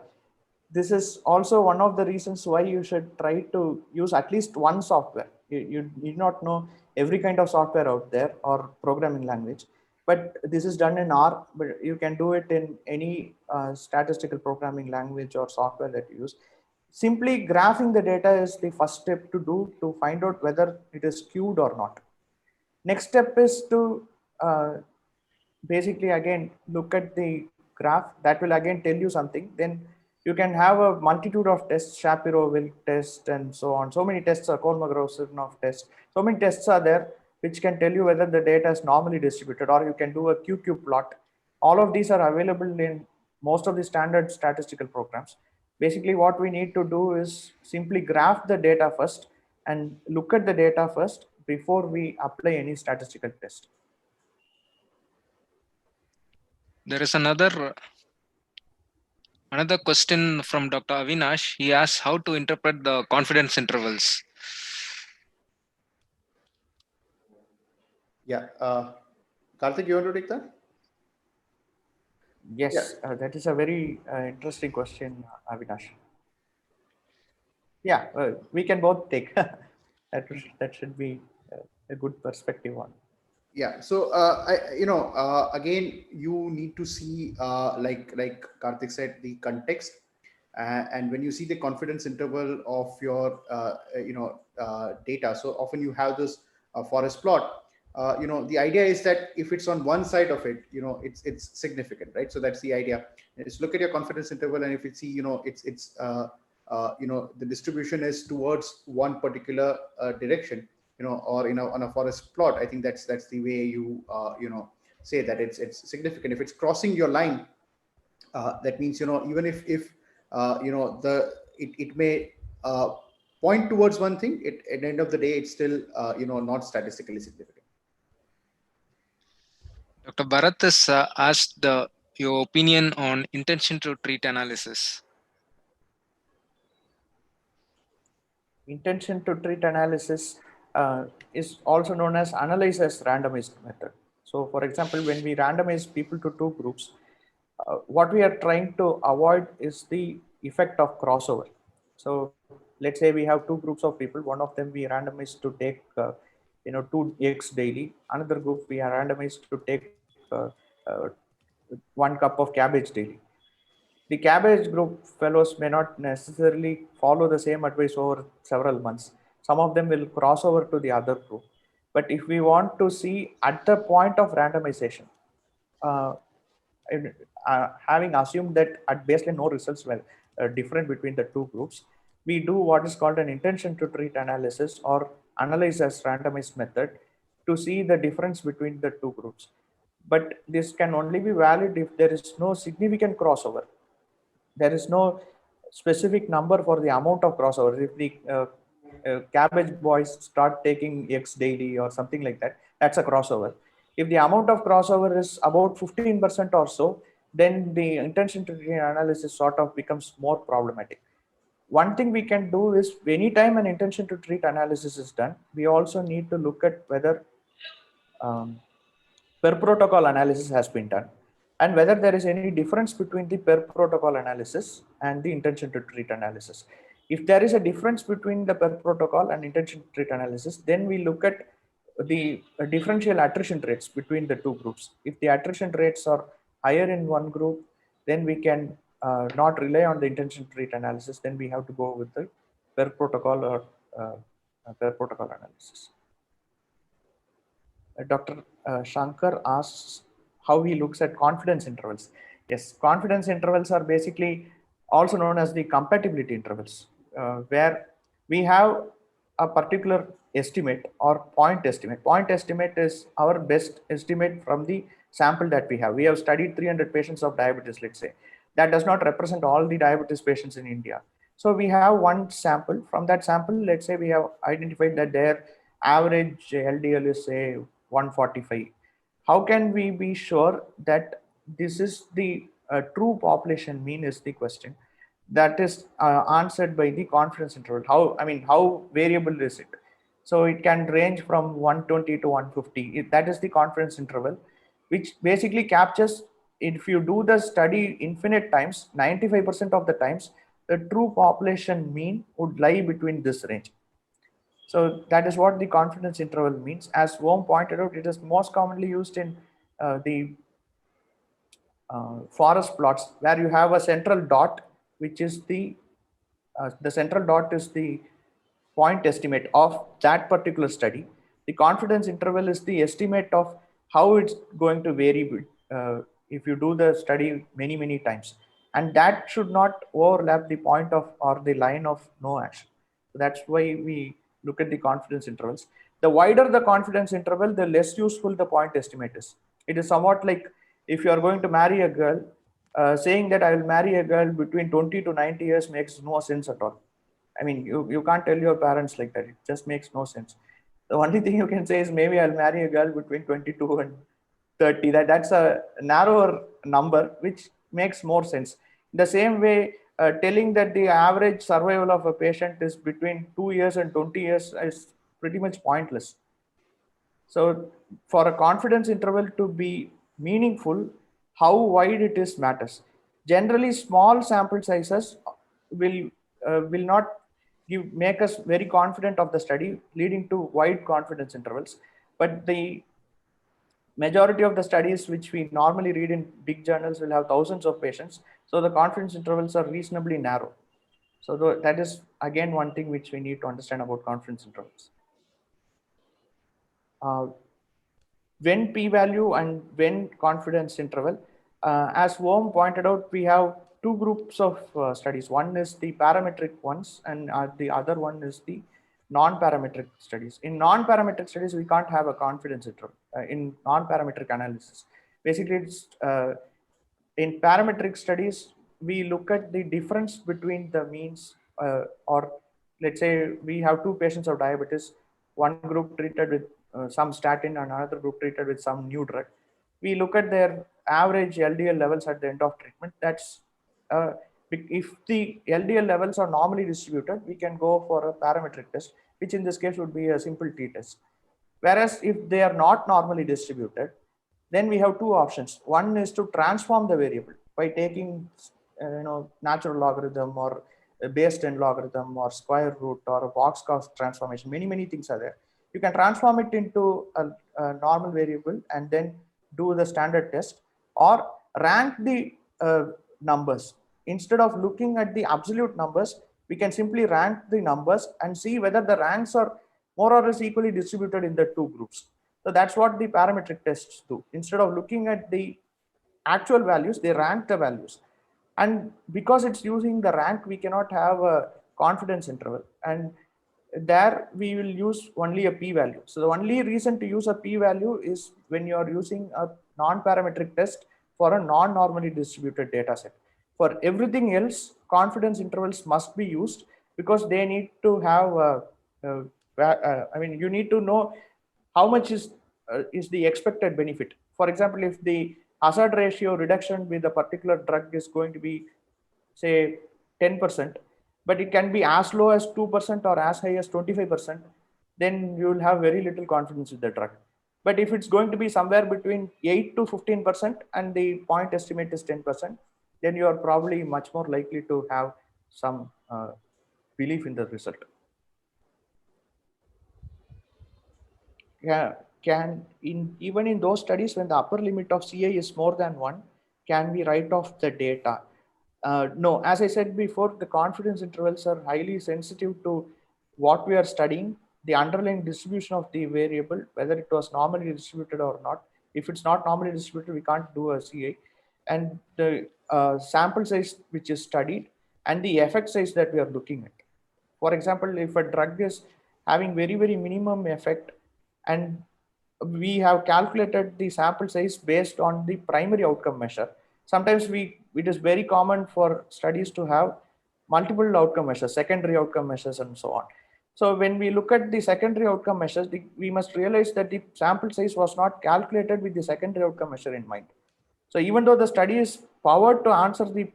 This is also one of the reasons why you should try to use at least one software. You need not know every kind of software out there or programming language, but this is done in R, but you can do it in any statistical programming language or software that you use. Simply graphing the data is the first step to do to find out whether it is skewed or not. Next step is to basically again look at the graph. That will again tell you something. Then you can have a multitude of tests, Shapiro-Wilk test and so on. So many tests are Kolmogorov-Smirnov test. So many tests are there which can tell you whether the data is normally distributed, or you can do a QQ plot. All of these are available in most of the standard statistical programs. Basically what we need to do is simply graph the data first and look at the data first before we apply any statistical test. There is another question from Dr. Avinash. He asks how to interpret the confidence intervals. Yeah. Karthik, you want to take that? Yes, that is a very interesting question, Avinash. Yeah, we can both take that should be a good perspective on. Yeah. So again, you need to see like Karthik said, the context, and when you see the confidence interval of your data. So often you have this forest plot. The idea is that if it's on one side of it, it's significant, right? So that's the idea. Is look at your confidence interval, and if you see, the distribution is towards one particular direction, or on a forest plot. I think that's the way you say that it's significant. If it's crossing your line, that means even if it may point towards one thing, at the end of the day it's still not statistically significant. Dr. Bharat has asked your opinion on intention to treat analysis. Intention to treat analysis is also known as analyze as randomized method. So for example, when we randomize people to two groups, what we are trying to avoid is the effect of crossover. So let's say we have two groups of people. One of them we randomize to take 2 eggs daily. Another group we are randomized to take 1 cup of cabbage daily. The cabbage group fellows may not necessarily follow the same advice over several months. Some of them will cross over to the other group. But if we want to see at the point of randomization, having assumed that at baseline no results were different between the two groups, we do what is called an intention to treat analysis or analyze as randomized method to see the difference between the two groups. But this can only be valid if there is no significant crossover. There is no specific number for the amount of crossover. If the cabbage boys start taking eggs daily or something like that, that's a crossover. If the amount of crossover is about 15% or so, then the intention to treat analysis sort of becomes more problematic. One thing we can do is anytime an intention to treat analysis is done, we also need to look at whether per protocol analysis has been done and whether there is any difference between the per protocol analysis and the intention to treat analysis. If there is a difference between the per protocol and intention to treat analysis, then we look at the differential attrition rates between the two groups. If the attrition rates are higher in one group, then we can not rely on the intention to treat analysis. Then we have to go with the per protocol or per protocol analysis. Dr. Shankar asks how he looks at confidence intervals. Yes, confidence intervals are basically also known as the compatibility intervals, where we have a particular estimate or point estimate. Point estimate is our best estimate from the sample that we have. We have studied 300 patients of diabetes, let's say. That does not represent all the diabetes patients in India. So we have one sample. From that sample, let's say we have identified that their average LDL is say 145. How can we be sure that this is the true population mean is the question that is answered by the confidence interval. How variable is it? So it can range from 120 to 150. That is the confidence interval, which basically captures, if you do the study infinite times, 95% of the times, the true population mean would lie between this range. So that is what the confidence interval means. As Om pointed out, it is most commonly used in the forest plots, where you have a central dot, which is the central dot is the point estimate of that particular study. The confidence interval is the estimate of how it's going to vary if you do the study many times, and that should not overlap the point of or the line of no action. So that's why we look at the confidence intervals. The wider the confidence interval, the less useful the point estimate is. It is somewhat like if you are going to marry a girl, saying that I will marry a girl between 20 to 90 years makes no sense at all. I mean, you can't tell your parents like that. It just makes no sense. The only thing you can say is maybe I'll marry a girl between 22 and 30. That's a narrower number, which makes more sense. The same way, telling that the average survival of a patient is between 2 years and 20 years is pretty much pointless. So for a confidence interval to be meaningful, how wide it is matters. Generally, small sample sizes will not make us very confident of the study, leading to wide confidence intervals. But the majority of the studies which we normally read in big journals will have thousands of patients. So the confidence intervals are reasonably narrow. So that is again one thing which we need to understand about confidence intervals. When p-value and when confidence interval, as Om pointed out, we have two groups of studies. One is the parametric ones, and the other one is the non-parametric studies. In non-parametric studies, we can't have a confidence interval in non-parametric analysis. Basically, it's in parametric studies, we look at the difference between the means, or let's say we have two patients of diabetes, one group treated with some statin and another group treated with some new drug. We look at their average LDL levels at the end of treatment. That's if the LDL levels are normally distributed, we can go for a parametric test, which in this case would be a simple t-test. Whereas if they are not normally distributed, then we have two options. One is to transform the variable by taking natural logarithm or a base 10 logarithm or square root or a box cost transformation. Many things are there. You can transform it into a normal variable and then do the standard test, or rank the numbers. Instead of looking at the absolute numbers, we can simply rank the numbers and see whether the ranks are more or less equally distributed in the two groups. So that's what the parametric tests do. Instead of looking at the actual values, they rank the values. And because it's using the rank, we cannot have a confidence interval. And there we will use only a p-value. So the only reason to use a p-value is when you are using a non-parametric test for a non-normally distributed data set. For everything else, confidence intervals must be used because they need to have you need to know how much is the expected benefit. For example, if the hazard ratio reduction with a particular drug is going to be, say, 10%, but it can be as low as 2% or as high as 25%, then you will have very little confidence with the drug. But if it's going to be somewhere between 8 to 15% and the point estimate is 10%, then you are probably much more likely to have some belief in the result. Yeah, even in those studies when the upper limit of CI is more than 1, can we write off the data? No, as I said before, the confidence intervals are highly sensitive to what we are studying, the underlying distribution of the variable, whether it was normally distributed or not. If it's not normally distributed, we can't do a CI. And the sample size which is studied, and the effect size that we are looking at. For example, if a drug is having very, very minimum effect and we have calculated the sample size based on the primary outcome measure. Sometimes it is very common for studies to have multiple outcome measures, secondary outcome measures, and so on. So when we look at the secondary outcome measures, we must realize that the sample size was not calculated with the secondary outcome measure in mind. So even though the study is powered to answer the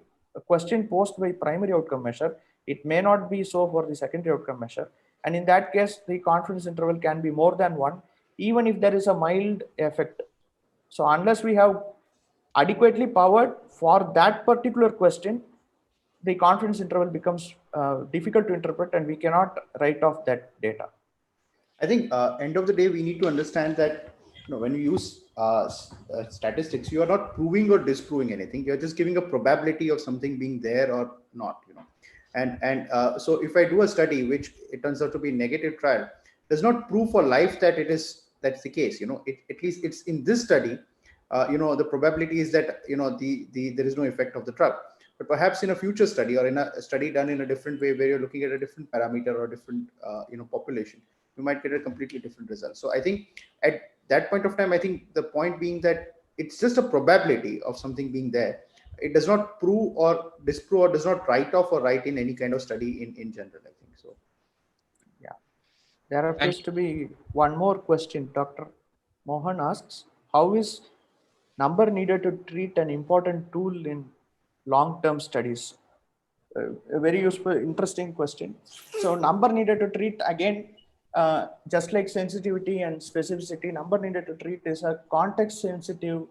question posed by primary outcome measure, it may not be so for the secondary outcome measure. And in that case, the confidence interval can be more than 1, even if there is a mild effect. So unless we have adequately powered for that particular question, the confidence interval becomes difficult to interpret and we cannot write off that data. I think end of the day, we need to understand that when you use statistics, you are not proving or disproving anything. You're just giving a probability of something being there or not. And so if I do a study which it turns out to be negative trial, does not prove for life that that's the case. At least it's in this study. The probability is that there is no effect of the drug. But perhaps in a future study or in a study done in a different way where you're looking at a different parameter or different population, you might get a completely different result. So I think at that point of time, I think the point being that it's just a probability of something being there. It does not prove or disprove or does not write off or write in any kind of study in general, I think so. Yeah. There appears to be one more question. Dr. Mohan asks, how is number needed to treat an important tool in long-term studies? A very useful, interesting question. So number needed to treat, again, just like sensitivity and specificity, number needed to treat is a context sensitive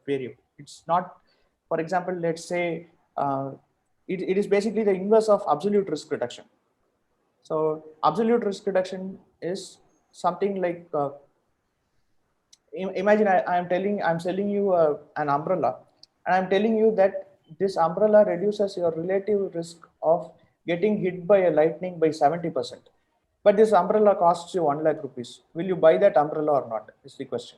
variable. It's not, for example, let's say it is basically the inverse of absolute risk reduction. So absolute risk reduction is something like, imagine I'm selling you an umbrella, and I'm telling you that this umbrella reduces your relative risk of getting hit by a lightning by 70%. But this umbrella costs you 1 lakh rupees. Will you buy that umbrella or not? Is the question.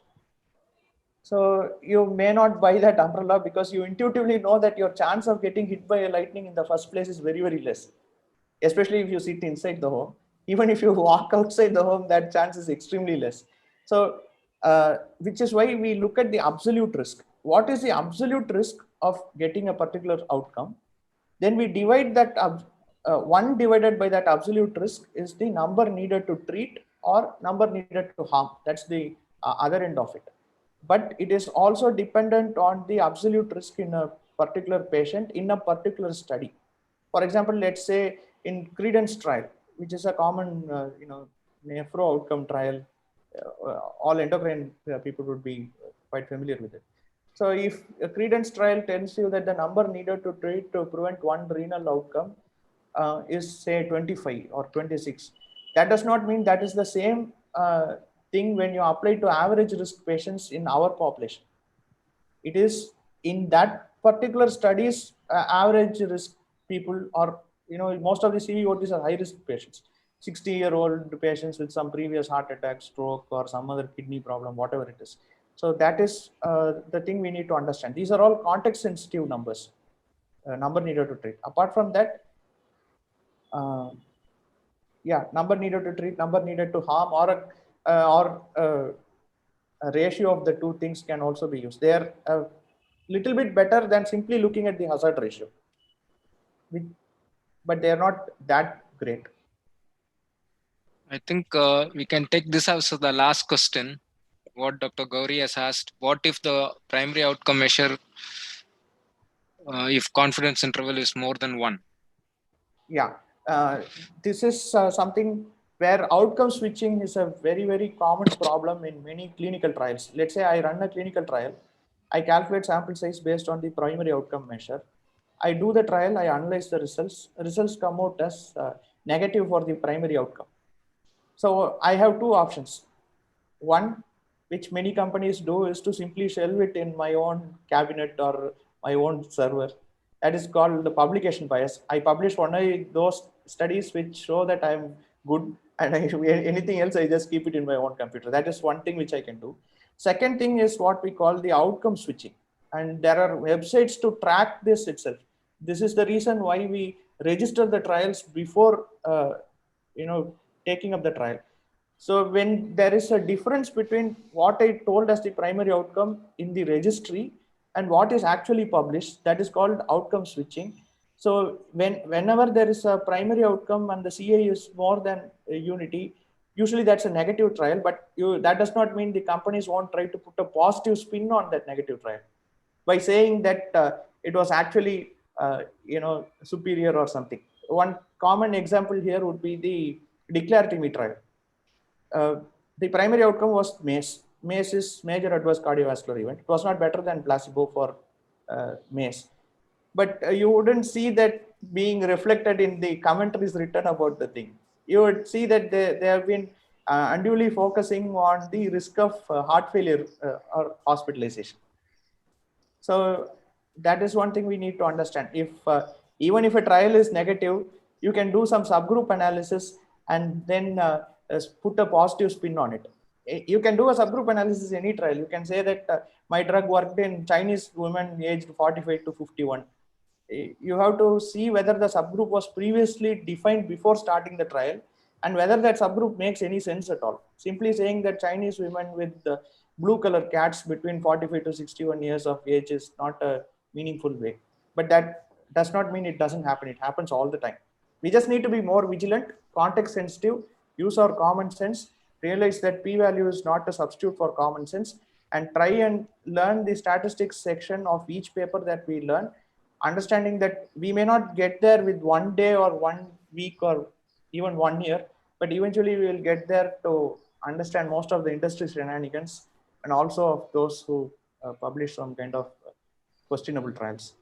So you may not buy that umbrella because you intuitively know that your chance of getting hit by a lightning in the first place is very, very less. Especially if you sit inside the home. Even if you walk outside the home, that chance is extremely less. So which is why we look at the absolute risk. What is the absolute risk of getting a particular outcome? Then we divide that 1 divided by that absolute risk is the number needed to treat or number needed to harm. That's the other end of it. But it is also dependent on the absolute risk in a particular patient in a particular study. For example, let's say in Credence trial, which is a common nephro outcome trial, all endocrine people would be quite familiar with it. So if a Credence trial tells you that the number needed to treat to prevent one renal outcome is say 25 or 26, that does not mean that is the same thing when you apply to average risk patients in our population. It is in that particular studies, average risk people, or most of the CVOTs are high risk patients, 60-year-old patients with some previous heart attack, stroke, or some other kidney problem, whatever it is. So that is the thing we need to understand. These are all context sensitive numbers, number needed to treat. Apart from that, number needed to treat, number needed to harm, or a ratio of the two things can also be used. They are a little bit better than simply looking at the hazard ratio, but they are not that great. I think we can take this as the last question. What Dr. Gauri has asked, what if the primary outcome measure, if confidence interval is more than 1? Yeah, this is something where outcome switching is a very, very common problem in many clinical trials. Let's say I run a clinical trial. I calculate sample size based on the primary outcome measure. I do the trial, I analyze the results. Results come out as negative for the primary outcome. So I have two options. One, which many companies do, is to simply shelve it in my own cabinet or my own server. That is called the publication bias. I publish only those studies which show that I'm good, and anything else I just keep it in my own computer. That is one thing which I can do. Second thing is what we call the outcome switching. And there are websites to track this itself. This is the reason why we register the trials before taking up the trial. So when there is a difference between what I told as the primary outcome in the registry and what is actually published, that is called outcome switching. So whenever there is a primary outcome and the CA is more than unity, usually that's a negative trial, but that does not mean the companies won't try to put a positive spin on that negative trial by saying that it was actually superior or something. One common example here would be the declaratomy trial. The primary outcome was MACE. MACE is major adverse cardiovascular event. It was not better than placebo for MACE, but you wouldn't see that being reflected in the commentaries written about the thing. You would see that they have been unduly focusing on the risk of heart failure or hospitalization. So that is one thing we need to understand. If even if a trial is negative, you can do some subgroup analysis and then put a positive spin on it. You can do a subgroup analysis in any trial. You can say that my drug worked in Chinese women aged 45 to 51. You have to see whether the subgroup was previously defined before starting the trial and whether that subgroup makes any sense at all. Simply saying that Chinese women with blue color cats between 45 to 61 years of age is not a meaningful way. But that does not mean it doesn't happen. It happens all the time. We just need to be more vigilant, context sensitive, use our common sense, realize that p-value is not a substitute for common sense, and try and learn the statistics section of each paper that we learn, understanding that we may not get there with 1 day or 1 week or even 1 year, but eventually we will get there to understand most of the industry shenanigans and also of those who publish some kind of questionable trials.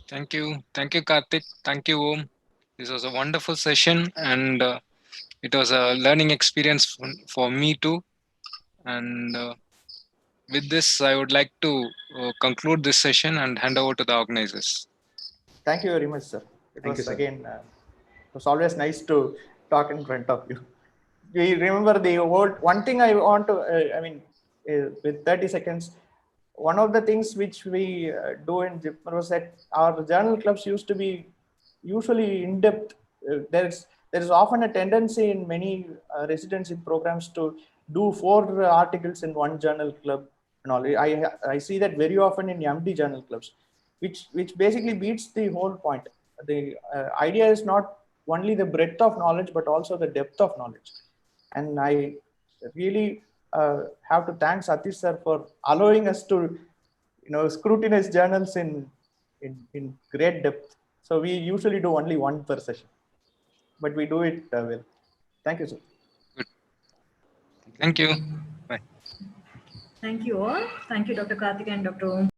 Thank you, Karthik. Thank you, Om. This was a wonderful session, and it was a learning experience for me too. And with this, I would like to conclude this session and hand over to the organizers. Thank you very much, sir. Thank you, sir. Again, it was always nice to talk in front of you. We remember the word. One thing I want to, with 30 seconds, one of the things which we do in JIPMER was that our journal clubs used to be usually in depth. There is often a tendency in many residency programs to do 4 articles in one journal club and all. I see that very often in MD journal clubs, which basically beats the whole point. The idea is not only the breadth of knowledge, but also the depth of knowledge. And I really have to thank Satish sir for allowing us to scrutinize journals in great depth. So we usually do only 1 per session, but we do it well. Thank you, sir. Good. Thank you. Bye. Thank you all. Thank you, Dr. Karthik and Dr. Om.